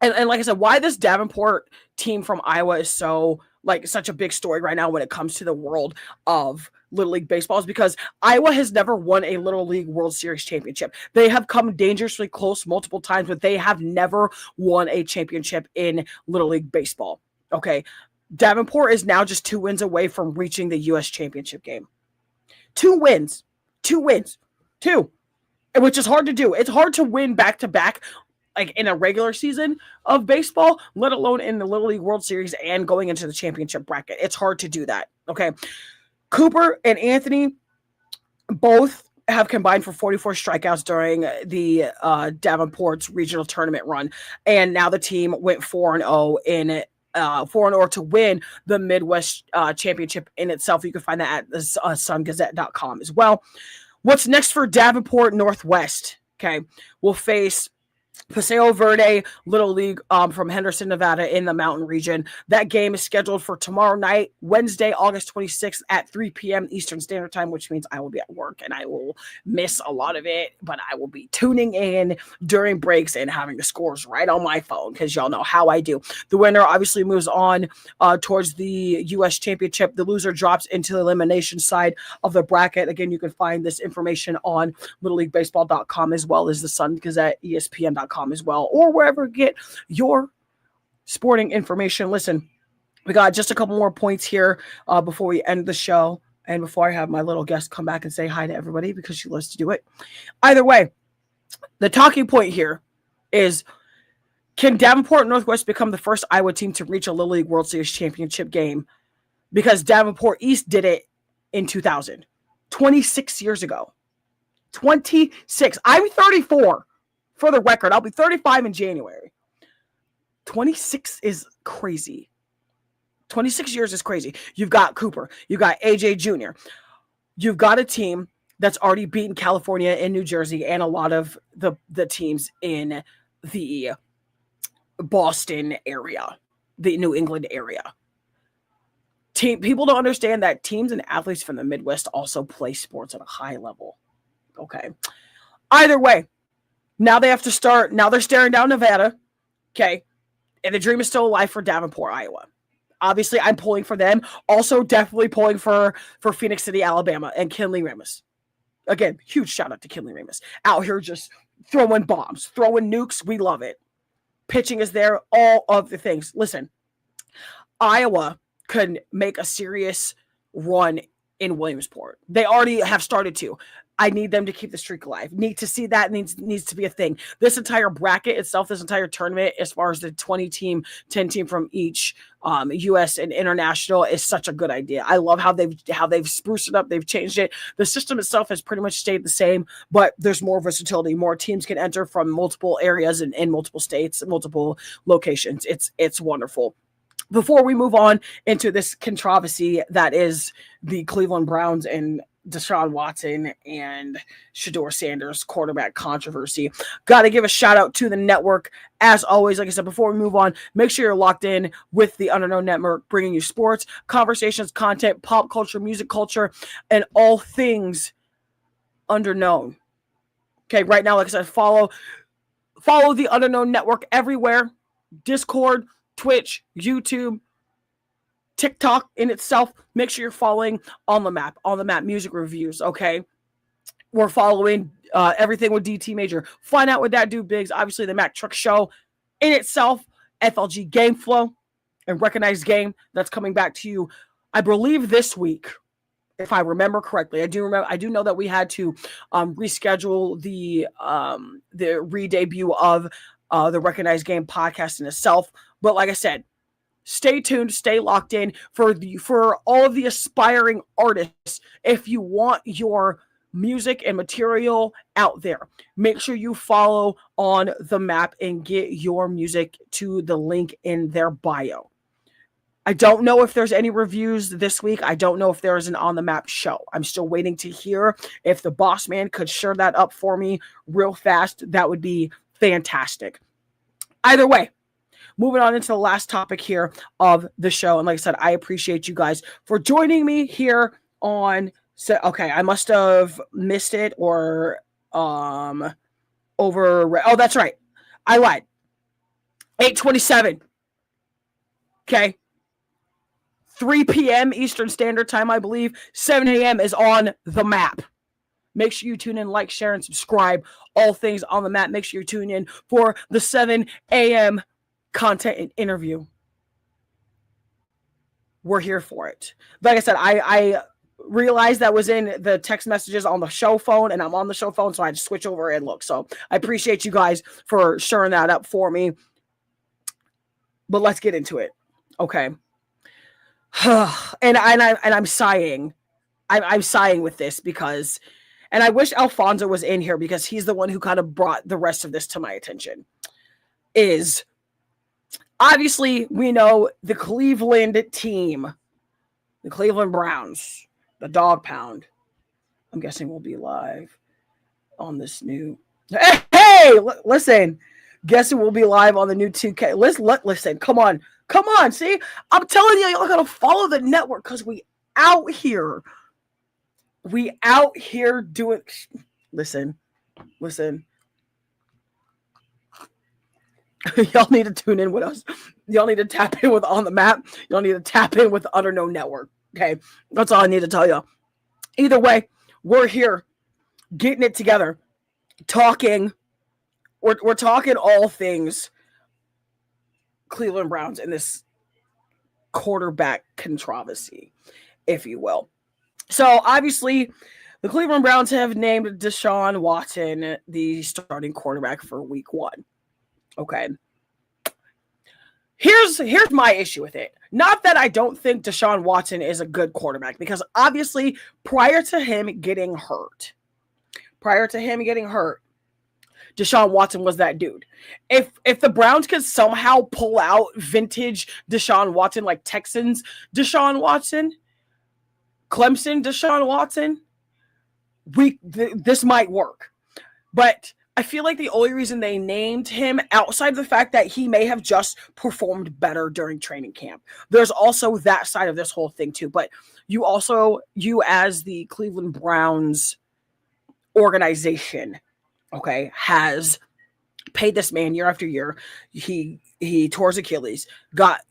and like I said, why this Davenport team from Iowa is so such a big story right now when it comes to the world of Little League Baseball is because Iowa has never won a Little League World Series championship. They have come dangerously close multiple times, but they have never won a championship in Little League Baseball. Okay. Davenport is now just 2 wins away from reaching the U.S. championship game. 2 wins, which is hard to do. It's hard to win back-to-back in a regular season of baseball, let alone in the Little League World Series and going into the championship bracket. It's hard to do that, okay? Cooper and Anthony both have combined for 44 strikeouts during the Davenport's regional tournament run, and now the team went 4-0 in 4-0 to win the Midwest championship in itself. You can find that at sungazette.com as well. What's next for Davenport Northwest? Okay. Will face Paseo Verde Little League from Henderson, Nevada in the mountain region. That game is scheduled for tomorrow night, Wednesday, August 26th at 3 p.m. Eastern Standard Time, which means I will be at work and I will miss a lot of it, but I will be tuning in during breaks and having the scores right on my phone because y'all know how I do. The winner obviously moves on towards the U.S. Championship. The loser drops into the elimination side of the bracket. Again, you can find this information on LittleLeagueBaseball.com as well as the Sun Gazette, ESPN.com as well, or wherever you get your sporting information. Listen, we got just a couple more points here before we end the show and before I have my little guest come back and say hi to everybody because she loves to do it. Either way, the talking point here is, can Davenport Northwest become the first Iowa team to reach a Little League World Series championship game? Because Davenport East did it in 2000, 26 years ago. 26. I'm 34. For the record, I'll be 35 in January. 26 is crazy. 26 years is crazy. You've got Cooper. You've got AJ Jr. You've got a team that's already beaten California and New Jersey and a lot of the teams in the Boston area, the New England area. People don't understand that teams and athletes from the Midwest also play sports at a high level. Okay. Either way, now they have to start. Now they're staring down Nevada. Okay. And the dream is still alive for Davenport, Iowa. Obviously, I'm pulling for them. Also, definitely pulling for Phoenix City, Alabama, and Kinley Ramis. Again, huge shout out to Kinley Ramis. Out here just throwing bombs, throwing nukes. We love it. Pitching is there. All of the things. Listen, Iowa could make a serious run in Williamsport. They already have started to. I need them to keep the streak alive. Need to see that needs to be a thing. This entire bracket itself, this entire tournament, as far as the 20-team, 10-team from each U.S. and international, is such a good idea. I love how they've spruced it up. They've changed it. The system itself has pretty much stayed the same, but there's more versatility. More teams can enter from multiple areas and in multiple states, multiple locations. It's wonderful. Before we move on into this controversy that is the Cleveland Browns and Deshaun Watson and Shedeur Sanders quarterback controversy, got to give a shout out to the network. As always, like I said, before we move on, make sure you're locked in with the Underknown Network, bringing you sports, conversations, content, pop culture, music culture, and all things underknown. Okay, right now, like I said, follow the Underknown Network everywhere. Discord, Twitch, YouTube, TikTok in itself. Make sure you're following On the Map music reviews, okay? We're following everything with DT Major. Find out what that dude bigs. Obviously, the Mac Truck Show in itself, FLG Game Flow, and Recognized Game that's coming back to you, I believe, this week, if I remember correctly. I do know that we had to reschedule the re-debut of the Recognized Game podcast in itself. But like I said, stay tuned, stay locked in for all of the aspiring artists. If you want your music and material out there, make sure you follow On the Map and get your music to the link in their bio. I don't know if there's any reviews this week. I don't know if there is an On the Map show. I'm still waiting to hear. If the boss man could share that up for me real fast, that would be fantastic. Either way, moving on into the last topic here of the show. And like I said, I appreciate you guys for joining me here on. Okay, I must have missed it or over. Oh, that's right. I lied. 8:27. Okay. 3 p.m. Eastern Standard Time, I believe. 7 a.m. is On the Map. Make sure you tune in, like, share, and subscribe. All things On the Map. Make sure you tune in for the 7 a.m. content and interview. We're here for it. Like I said, I realized that was in the text messages on the show phone, and I'm on the show phone, so I had to switch over and look. So I appreciate you guys for sharing that up for me. But let's get into it. Okay. and I'm sighing. I'm sighing with this because, and I wish Alfonso was in here because he's the one who kind of brought the rest of this to my attention. Is obviously we know the Cleveland team, the Cleveland Browns, the Dog Pound. I'm guessing we'll be live on this new Hey, listen. Guess who will be live on the new 2K? Listen. Come on. See, I'm telling you, y'all gotta follow the network because we out here. We out here doing. Listen. Y'all need to tune in with us. Y'all need to tap in with On the Map. Y'all need to tap in with the Under No Network. Okay, that's all I need to tell you. Either way, we're here, getting it together, talking. We're talking all things Cleveland Browns in this quarterback controversy, if you will. So obviously, the Cleveland Browns have named Deshaun Watson the starting quarterback for Week 1. Okay. Here's my issue with it. Not that I don't think Deshaun Watson is a good quarterback, because obviously prior to him getting hurt, Deshaun Watson was that dude. If the Browns could somehow pull out vintage Deshaun Watson, like Texans Deshaun Watson, Clemson Deshaun Watson, this might work. But I feel like the only reason they named him, outside of the fact that he may have just performed better during training camp, there's also that side of this whole thing too. But you as the Cleveland Browns organization, okay, has paid this man year after year. He tore his Achilles, got,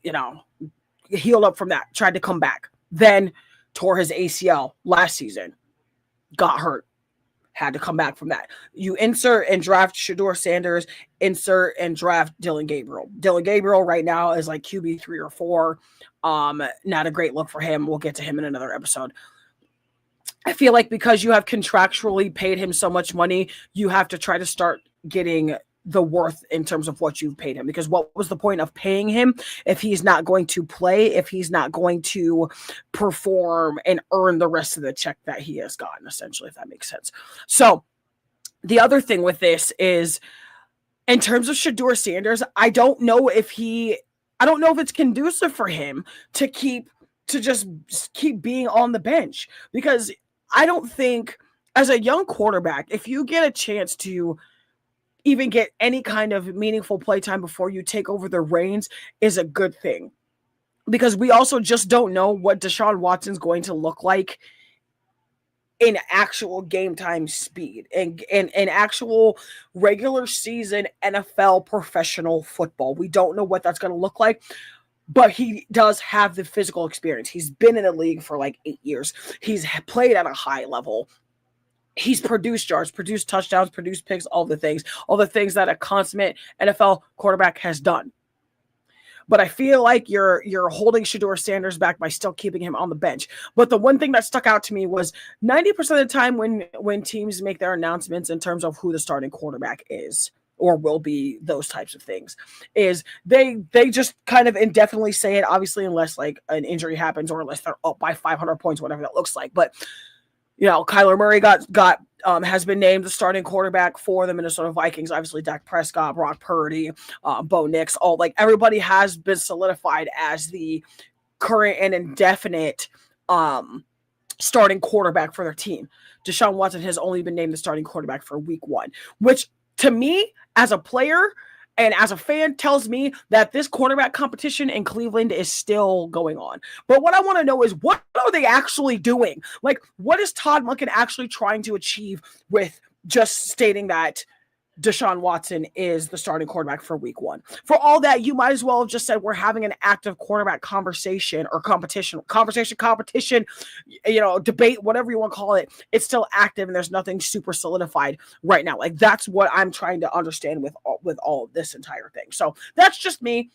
healed up from that, tried to come back, then tore his ACL last season, got hurt, had to come back from that. You insert and draft Shedeur Sanders, insert and draft Dylan Gabriel. Dylan Gabriel right now is like QB 3 or 4. Not a great look for him. We'll get to him in another episode. I feel like because you have contractually paid him so much money, you have to try to start getting the worth in terms of what you've paid him. Because what was the point of paying him if he's not going to play, if he's not going to perform and earn the rest of the check that he has gotten, essentially, if that makes sense. So the other thing with this is, in terms of Shedeur Sanders, I don't know if it's conducive for him to just keep being on the bench, because I don't think, as a young quarterback, if you get a chance to even get any kind of meaningful play time before you take over the reins, is a good thing. Because we also just don't know what Deshaun Watson's going to look like in actual game time speed and actual regular season NFL professional football. We don't know what that's going to look like. But he does have the physical experience. He's been in the league for like 8 years. He's played at a high level. He's produced yards, produced touchdowns, produced picks, all the things that a consummate NFL quarterback has done. But I feel like you're holding Shedeur Sanders back by still keeping him on the bench. But the one thing that stuck out to me was 90% of the time when teams make their announcements in terms of who the starting quarterback is, or will be, those types of things, is they just kind of indefinitely say it, obviously, unless like an injury happens or unless they're up by 500 points, whatever that looks like. But, Kyler Murray has been named the starting quarterback for the Minnesota Vikings. Obviously, Dak Prescott, Brock Purdy, Bo Nix, everybody has been solidified as the current and indefinite starting quarterback for their team. Deshaun Watson has only been named the starting quarterback for Week 1, which, to me, as a player and as a fan, tells me that this quarterback competition in Cleveland is still going on. But what I want to know is, what are they actually doing? Like, what is Todd Monken actually trying to achieve with just stating that Deshaun Watson is the starting quarterback for Week 1? For all that, you might as well have just said we're having an active quarterback conversation or competition, debate, whatever you want to call it. It's still active and there's nothing super solidified right now. Like, that's what I'm trying to understand with all of this entire thing. So that's just me.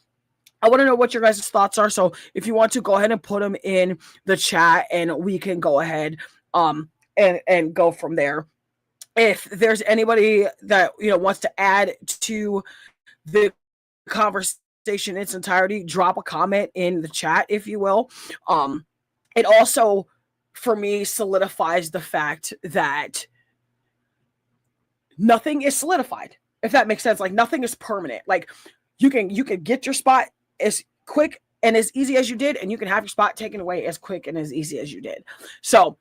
I want to know what your guys' thoughts are. So if you want to, go ahead and put them in the chat and we can go ahead and go from there. If there's anybody that wants to add to the conversation in its entirety, drop a comment in the chat, if you will. It also, for me, solidifies the fact that nothing is solidified, if that makes sense. Like, nothing is permanent. Like, you can get your spot as quick and as easy as you did, and you can have your spot taken away as quick and as easy as you did. So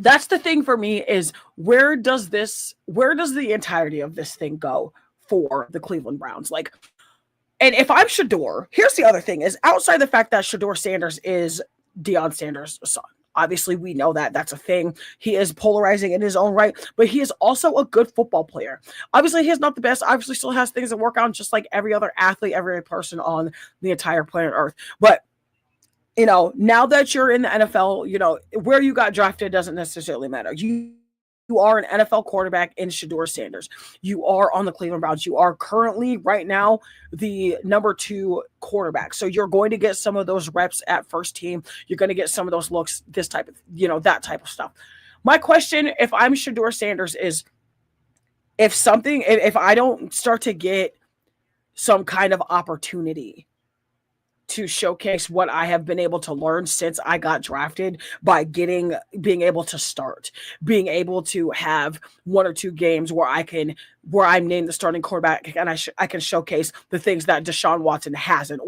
that's the thing for me is where does the entirety of this thing go for the Cleveland Browns? Like, and if I'm Shador, here's the other thing is outside the fact that Shador Sanders is Deion Sanders' son. Obviously, we know that that's a thing. He is polarizing in his own right, but he is also a good football player. Obviously, he is not the best. Obviously, still has things to work on, just like every other athlete, every person on the entire planet Earth. But now that you're in the NFL, where you got drafted doesn't necessarily matter. You are an NFL quarterback in Shador Sanders. You are on the Cleveland Browns. You are currently, right now, the number 2 quarterback. So you're going to get some of those reps at first team. You're going to get some of those looks, this type of, that type of stuff. My question, if I'm Shador Sanders, is if I don't start to get some kind of opportunity to showcase what I have been able to learn since I got drafted by being able to start, being able to have 1 or 2 games where I'm named the starting quarterback and I can showcase the things that Deshaun Watson hasn't,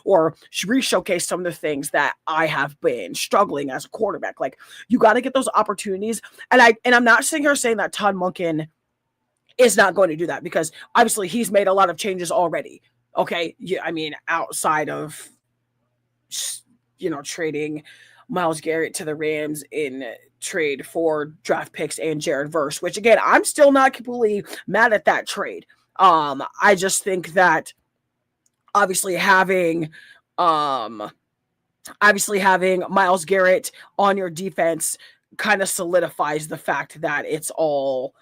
or re-showcase some of the things that I have been struggling as a quarterback. Like, you got to get those opportunities. And I'm not sitting here saying that Todd Monken is not going to do that, because obviously he's made a lot of changes already. Okay, yeah, I mean, outside of, trading Myles Garrett to the Rams in trade for draft picks and Jared Verse, which again, I'm still not completely mad at that trade. I just think that obviously having Myles Garrett on your defense kind of solidifies the fact that it's all,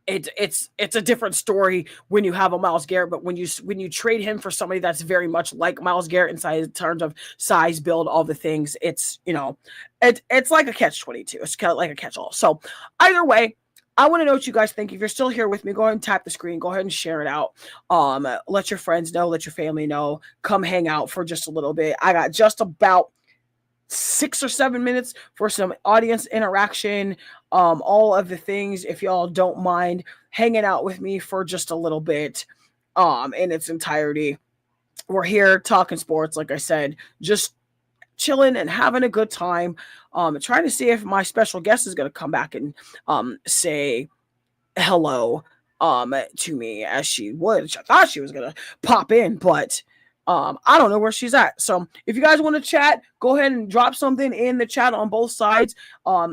it's a different story when you have a Myles Garrett, but when you trade him for somebody that's very much like Myles Garrett in terms of size, build, all the things, it's it's like a catch-22. It's kind of like a catch-all. So either way, I want to know what you guys think. If you're still here with me, go ahead and tap the screen. Go ahead and share it out. Let your friends know. Let your family know. Come hang out for just a little bit. I got just about 6 or 7 minutes for some audience interaction, all of the things, if y'all don't mind hanging out with me for just a little bit in its entirety. We're here talking sports, like I said, just chilling and having a good time, trying to see if my special guest is going to come back and say hello to me, as she would. I thought she was going to pop in, but I don't know where she's at. So if you guys want to chat, go ahead and drop something in the chat on both sides.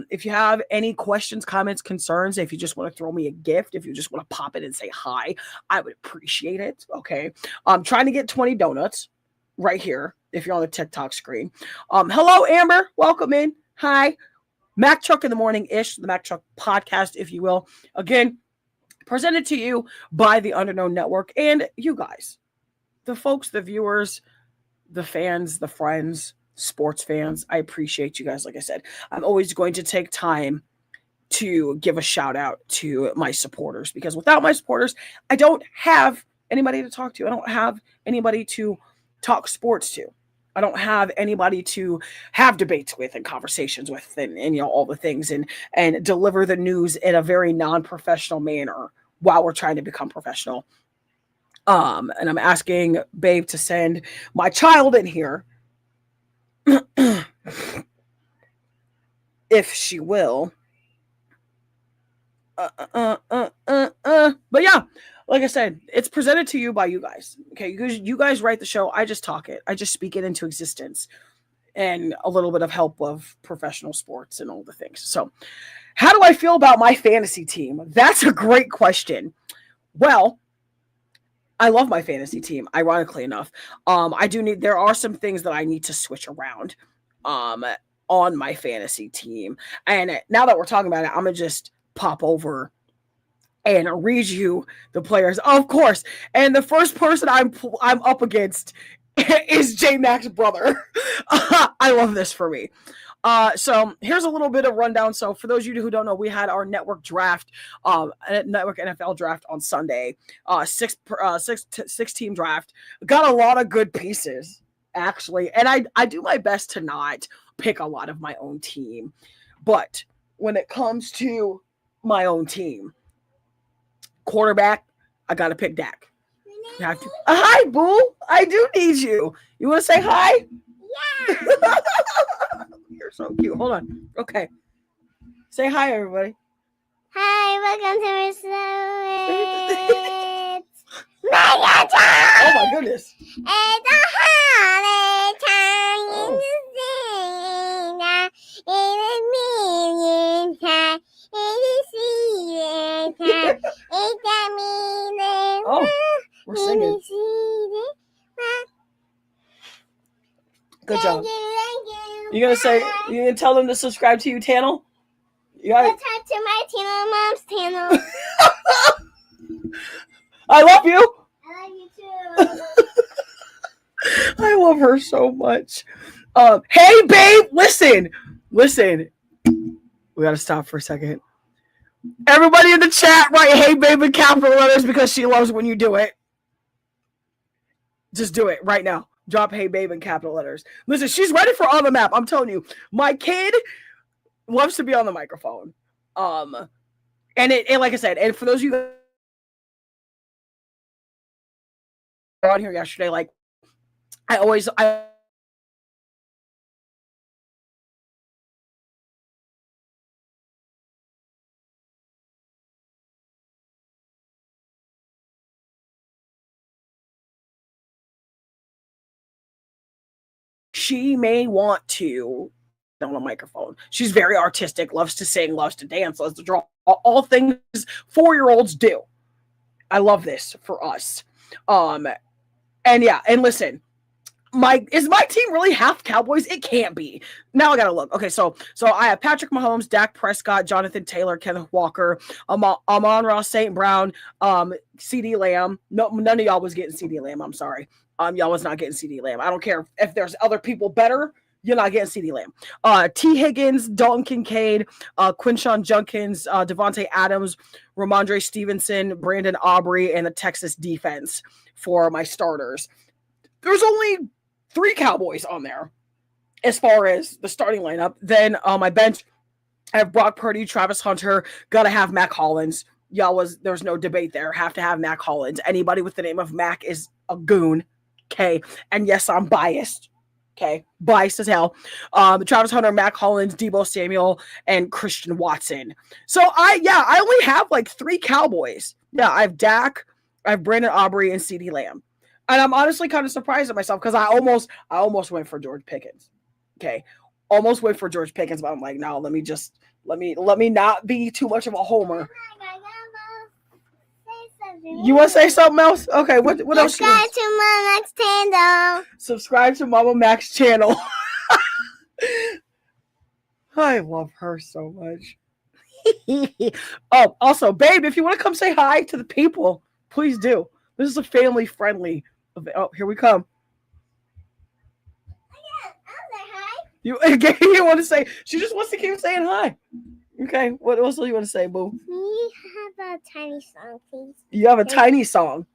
If you have any questions, comments, concerns, if you just want to throw me a gift, if you just want to pop it and say hi, I would appreciate it. Okay. I'm trying to get 20 donuts right here, if you're on the TikTok screen. Hello, Amber. Welcome in. Hi. Mac Truck in the morning-ish, the Mac Truck podcast, if you will. Again, presented to you by the Underknown Network and you guys. The folks, the viewers, the fans, the friends, sports fans, I appreciate you guys. Like I said, I'm always going to take time to give a shout out to my supporters, because without my supporters, I don't have anybody to talk to. I don't have anybody to talk sports to. I don't have anybody to have debates with and conversations with and all the things and deliver the news in a very non-professional manner while we're trying to become professional. And I'm asking Babe to send my child in here if she will. But yeah, like I said, it's presented to you by you guys. Okay, you guys write the show. I just talk it. I just speak it into existence, and a little bit of help of professional sports and all the things. So, how do I feel about my fantasy team? That's a great question. Well, I love my fantasy team, ironically enough. There are some things that I need to switch around on my fantasy team. And now that we're talking about it, I'm going to just pop over and read you the players, of course. And the first person I'm up against is J-Mac's brother. I love this for me. So here's a little bit of rundown. So for those of you who don't know, we had our network draft, network NFL draft on Sunday, six team draft. Got a lot of good pieces, actually. And I do my best to not pick a lot of my own team. But when it comes to my own team, quarterback, I got to pick Dak. Hi, boo. I do need you. You want to say hi? Yeah. You're so cute. Hold on. Okay. Say hi, everybody. Hi, welcome to our show. It's Oh my goodness. It's a holiday time in the sing. It's a million time. It's a season time. It's a million. Oh, we're singing. Good job. You gonna tell them to subscribe to you, Tannel? You got it. Subscribe to my channel, Mom's channel. I love you. I love you too. I love her so much. Hey, babe, listen. We gotta stop for a second. Everybody in the chat, write "Hey, babe" in capital letters because she loves when you do it. Just do it right now. Drop "Hey, babe" in capital letters. Listen, she's ready for On the Map. I'm telling you, my kid loves to be on the microphone. And like I said, and for those of you that were on here yesterday, like I she may want to on a microphone. She's very artistic, loves to sing, loves to dance, loves to draw. All things 4-year-olds do. I love this for us. And yeah, and listen, is my team really half Cowboys? It can't be. Now I gotta look. Okay, so I have Patrick Mahomes, Dak Prescott, Jonathan Taylor, Kenneth Walker, Amon-Ra St. Brown, CD Lamb. No, none of y'all was getting CD Lamb. I'm sorry. Y'all was not getting CD Lamb. I don't care if there's other people better. You're not getting CD Lamb. T. Higgins, Dalton Kincaid, Quinshawn Junkins, Devontae Adams, Ramondre Stevenson, Brandon Aubrey, and the Texas defense for my starters. There's only 3 Cowboys on there as far as the starting lineup. Then on my bench, I have Brock Purdy, Travis Hunter, gotta have Mac Hollins. There's no debate there. Have to have Mac Hollins. Anybody with the name of Mac is a goon. Okay. And yes, I'm biased. Okay. Biased as hell. Travis Hunter, Mac Hollins, Deebo Samuel, and Christian Watson. So I only have like 3 Cowboys. Yeah, I have Dak, I have Brandon Aubrey, and CD Lamb. And I'm honestly kind of surprised at myself because I almost went for George Pickens. Okay. Almost went for George Pickens, but I'm like, no, let me not be too much of a homer. You want to say something else? Okay, what else? Subscribe to Mama Mac's channel. Subscribe to Mama Mac's channel. I love her so much. Oh, also, babe, if you want to come say hi to the people, please do. This is a family-friendly event. Oh, here we come. I'll say hi. You want to say? She just wants to keep saying hi. Okay, what else do you want to say, boo? We have a tiny song, please. You have a tiny song.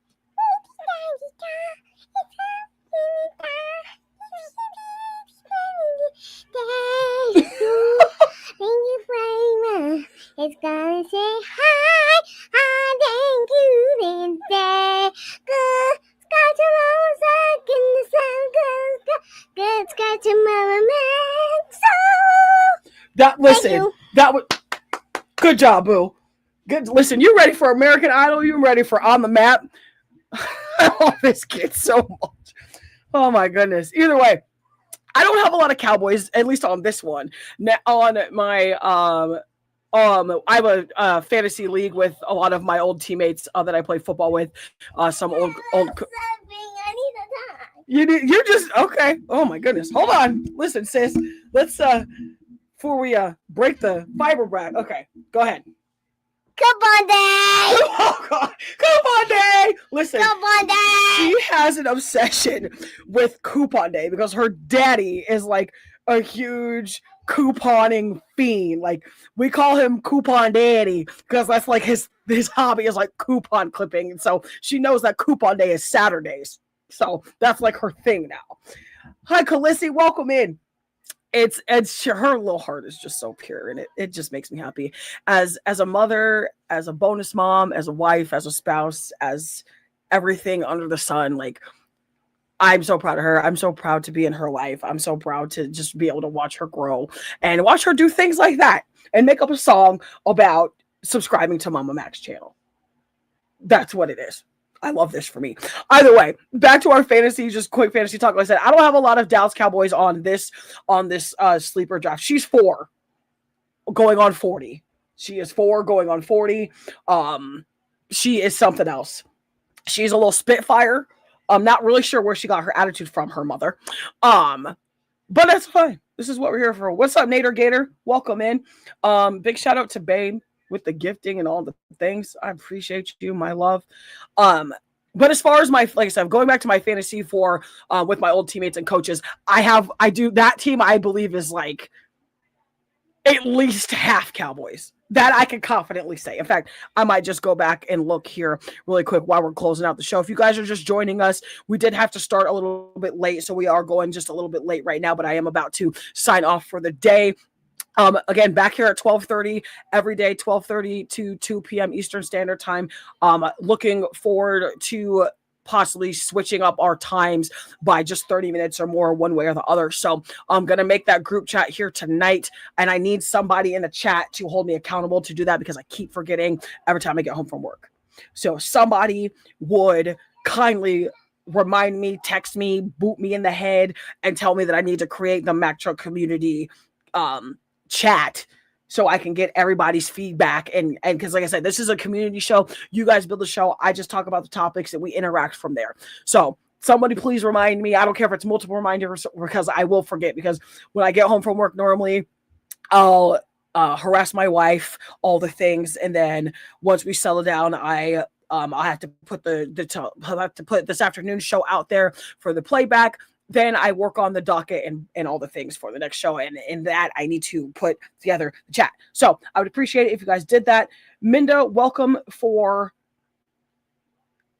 It's gonna say hi. I thank you this day. Good sky to Mama Mac in the sun. Good sky to Mama Mac. That was good job, boo. Good. Listen, you ready for American Idol? You ready for On the Map? I love this kid so much. Oh my goodness. Either way, I don't have a lot of Cowboys, at least on this one. On my I have a fantasy league with a lot of my old teammates that I play football with. Some old. I need a time. You're just okay. Oh my goodness. Hold on. Listen, sis. Let's before we break the fiber brack. Okay, go ahead. Coupon day. Oh God, coupon day. Listen, Coupon day. she has an obsession with coupon day because her daddy is like a huge couponing fiend. Like we call him Coupon Daddy because that's like his hobby is like coupon clipping, and so she knows that coupon day is Saturdays. So that's like her thing now. Hi, Khaleesi, welcome in. It's her little heart is just so pure, and it just makes me happy as a mother, as a bonus mom, as a wife, as a spouse, as everything under the sun. Like I'm so proud of her. I'm so proud to be in her life. I'm so proud to just be able to watch her grow and watch her do things like that and make up a song about subscribing to Mama Mac's channel. That's what it is. I love this for me. Either way, back to our fantasy, just quick fantasy talk. Like I said, I don't have a lot of Dallas Cowboys on this sleeper draft. She's 4 going on 40. She is 4 going on 40. She is something else. She's a little spitfire. I'm not really sure where she got her attitude from, her mother. But that's fine. This is what we're here for. What's up, Nader Gator? Welcome in. Big shout out to Babe with the gifting and all the things. I appreciate you, my love. But as far as like I said, going back to my fantasy for with my old teammates and coaches, I do that team. I believe is like at least half Cowboys. That I can confidently say. In fact, I might just go back and look here really quick while we're closing out the show. If you guys are just joining us, we did have to start a little bit late, so we are going just a little bit late right now, but I am about to sign off for the day. Again, back here at 12:30 every day, 12:30 to 2 p.m. Eastern Standard Time. Looking forward to possibly switching up our times by just 30 minutes or more one way or the other. So I'm going to make that group chat here tonight, and I need somebody in the chat to hold me accountable to do that because I keep forgetting every time I get home from work. So somebody would kindly remind me, text me, boot me in the head, and tell me that I need to create the Mack Truck community chat so I can get everybody's feedback. And because like I said, this is a community show. You guys build the show. I just talk about the topics and we interact from there. So somebody please remind me. I don't care if it's multiple reminders because I will forget, because when I get home from work, normally I'll harass my wife, all the things. And then once we settle down, I have to put this afternoon show out there for the playback. Then I work on the docket and all the things for the next show. And in that, I need to put together the chat. So I would appreciate it if you guys did that. Minda, welcome for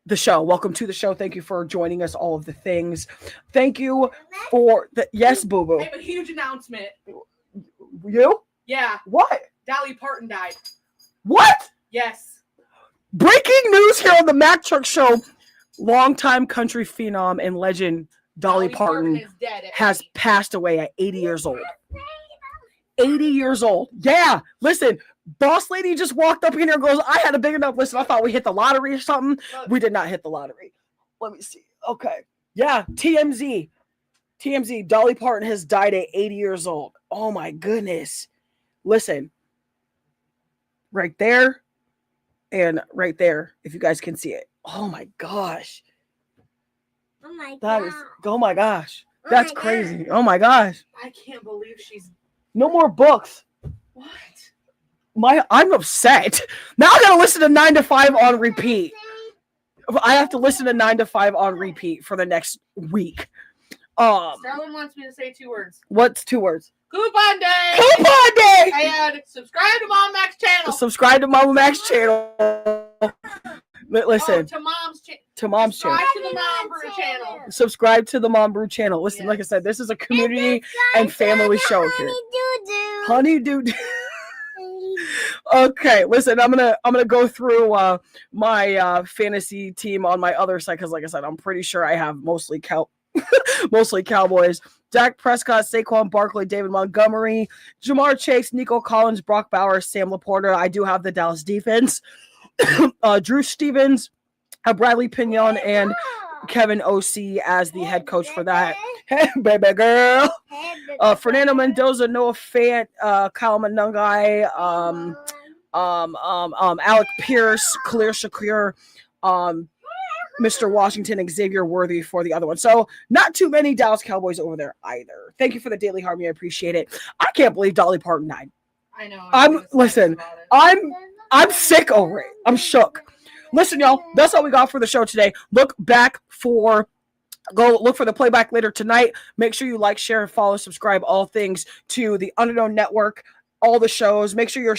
the show. Welcome to the show. Thank you for joining us, all of the things. Thank you for the, yes, boo-boo. I have a huge announcement. You? Yeah. What? Dolly Parton died. What? Yes. Breaking news here on the Mack Truck Show. Longtime country phenom and legend Dolly Parton is dead has passed away at 80 years old. 80 years old. Yeah. Listen, boss lady just walked up in here and goes, I had a big enough list. I thought we hit the lottery or something. We did not hit the lottery. Let me see. Okay. Yeah. TMZ. Dolly Parton has died at 80 years old. Oh my goodness. Listen. Right there. And right there, if you guys can see it. Oh my gosh. Oh my That god. is, oh my gosh. That's my crazy. God. Oh my gosh. I can't believe she's... No more books. What? I'm upset. Now I gotta listen to 9 to 5 on repeat. I have to listen to 9 to 5 on repeat for the next week. Sterling wants me to say 2 words. What's 2 words? Coupon day! Coupon day! And subscribe to Mom Mac's channel. Subscribe to Mama Mac's channel. Listen, to Mom's channel. to Mom's channel. Subscribe to the Mom Brew channel. Subscribe to the Mom Brew channel. Listen, Yes. like I said, this is a community and family show here. Honey doo doo. Okay, listen, I'm gonna go through my fantasy team on my other side because, like I said, I'm pretty sure I have mostly Cowboys. Dak Prescott, Saquon Barkley, David Montgomery, Jamar Chase, Nico Collins, Brock Bowers, Sam Laporta. I do have the Dallas defense. Drew Stevens, Bradley Pinion, and Kevin O.C. as the head coach for that. Hey, baby girl. Fernando Mendoza, Noah Fant, Kyle Manungai, Alec Pierce, Khalil Shakir, Mr. Washington, Xavier Worthy for the other one. So not too many Dallas Cowboys over there either. Thank you for the daily harmony. I appreciate it. I can't believe Dolly Parton died. I know. I'm sick over it. I'm shook. Listen, y'all, that's all we got for the show today. Go look for the playback later tonight. Make sure you like, share, and follow, subscribe, all things to the Underdog Network, all the shows. Make sure you're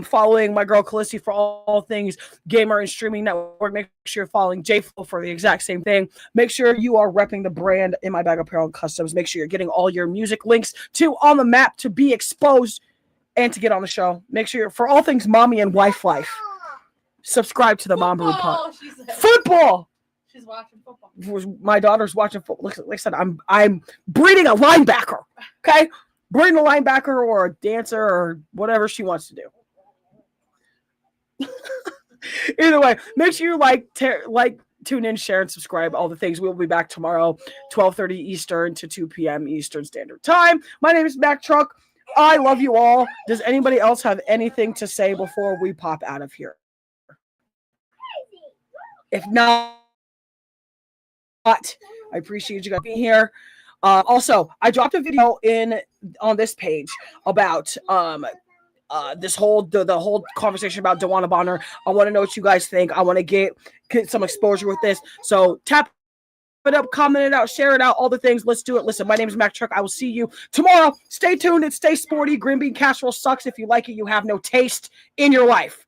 following my girl Callisti for all things gamer and streaming network. Make sure you're following JFlow for the exact same thing. Make sure you are repping the brand In My Bag Apparel and Customs. Make sure you're getting all your music links to On the Map to be exposed and to get on the show. Make sure you're, for all things mommy and wife life, subscribe to the Mom Brew Pod. Football. She's watching football. My daughter's watching football. Like I said, I'm breeding a linebacker. Okay, breeding a linebacker or a dancer or whatever she wants to do. Either way, make sure you tune in, share, and subscribe. All the things. We'll be back tomorrow, 12:30 Eastern to 2 p.m. Eastern Standard Time. My name is Mack Truck. I love you all. Does anybody else have anything to say before we pop out of here? If not, I appreciate you guys being here. Also, I dropped a video on this page about this whole the whole conversation about Dewana Bonner. I want to know what you guys think. I want to get some exposure with this. So tap it up, comment it out, share it out, all the things. Let's do it. Listen, my name is Mack Truck. I will see you tomorrow. Stay tuned and stay sporty. Green bean casserole sucks. If you like it, you have no taste in your life.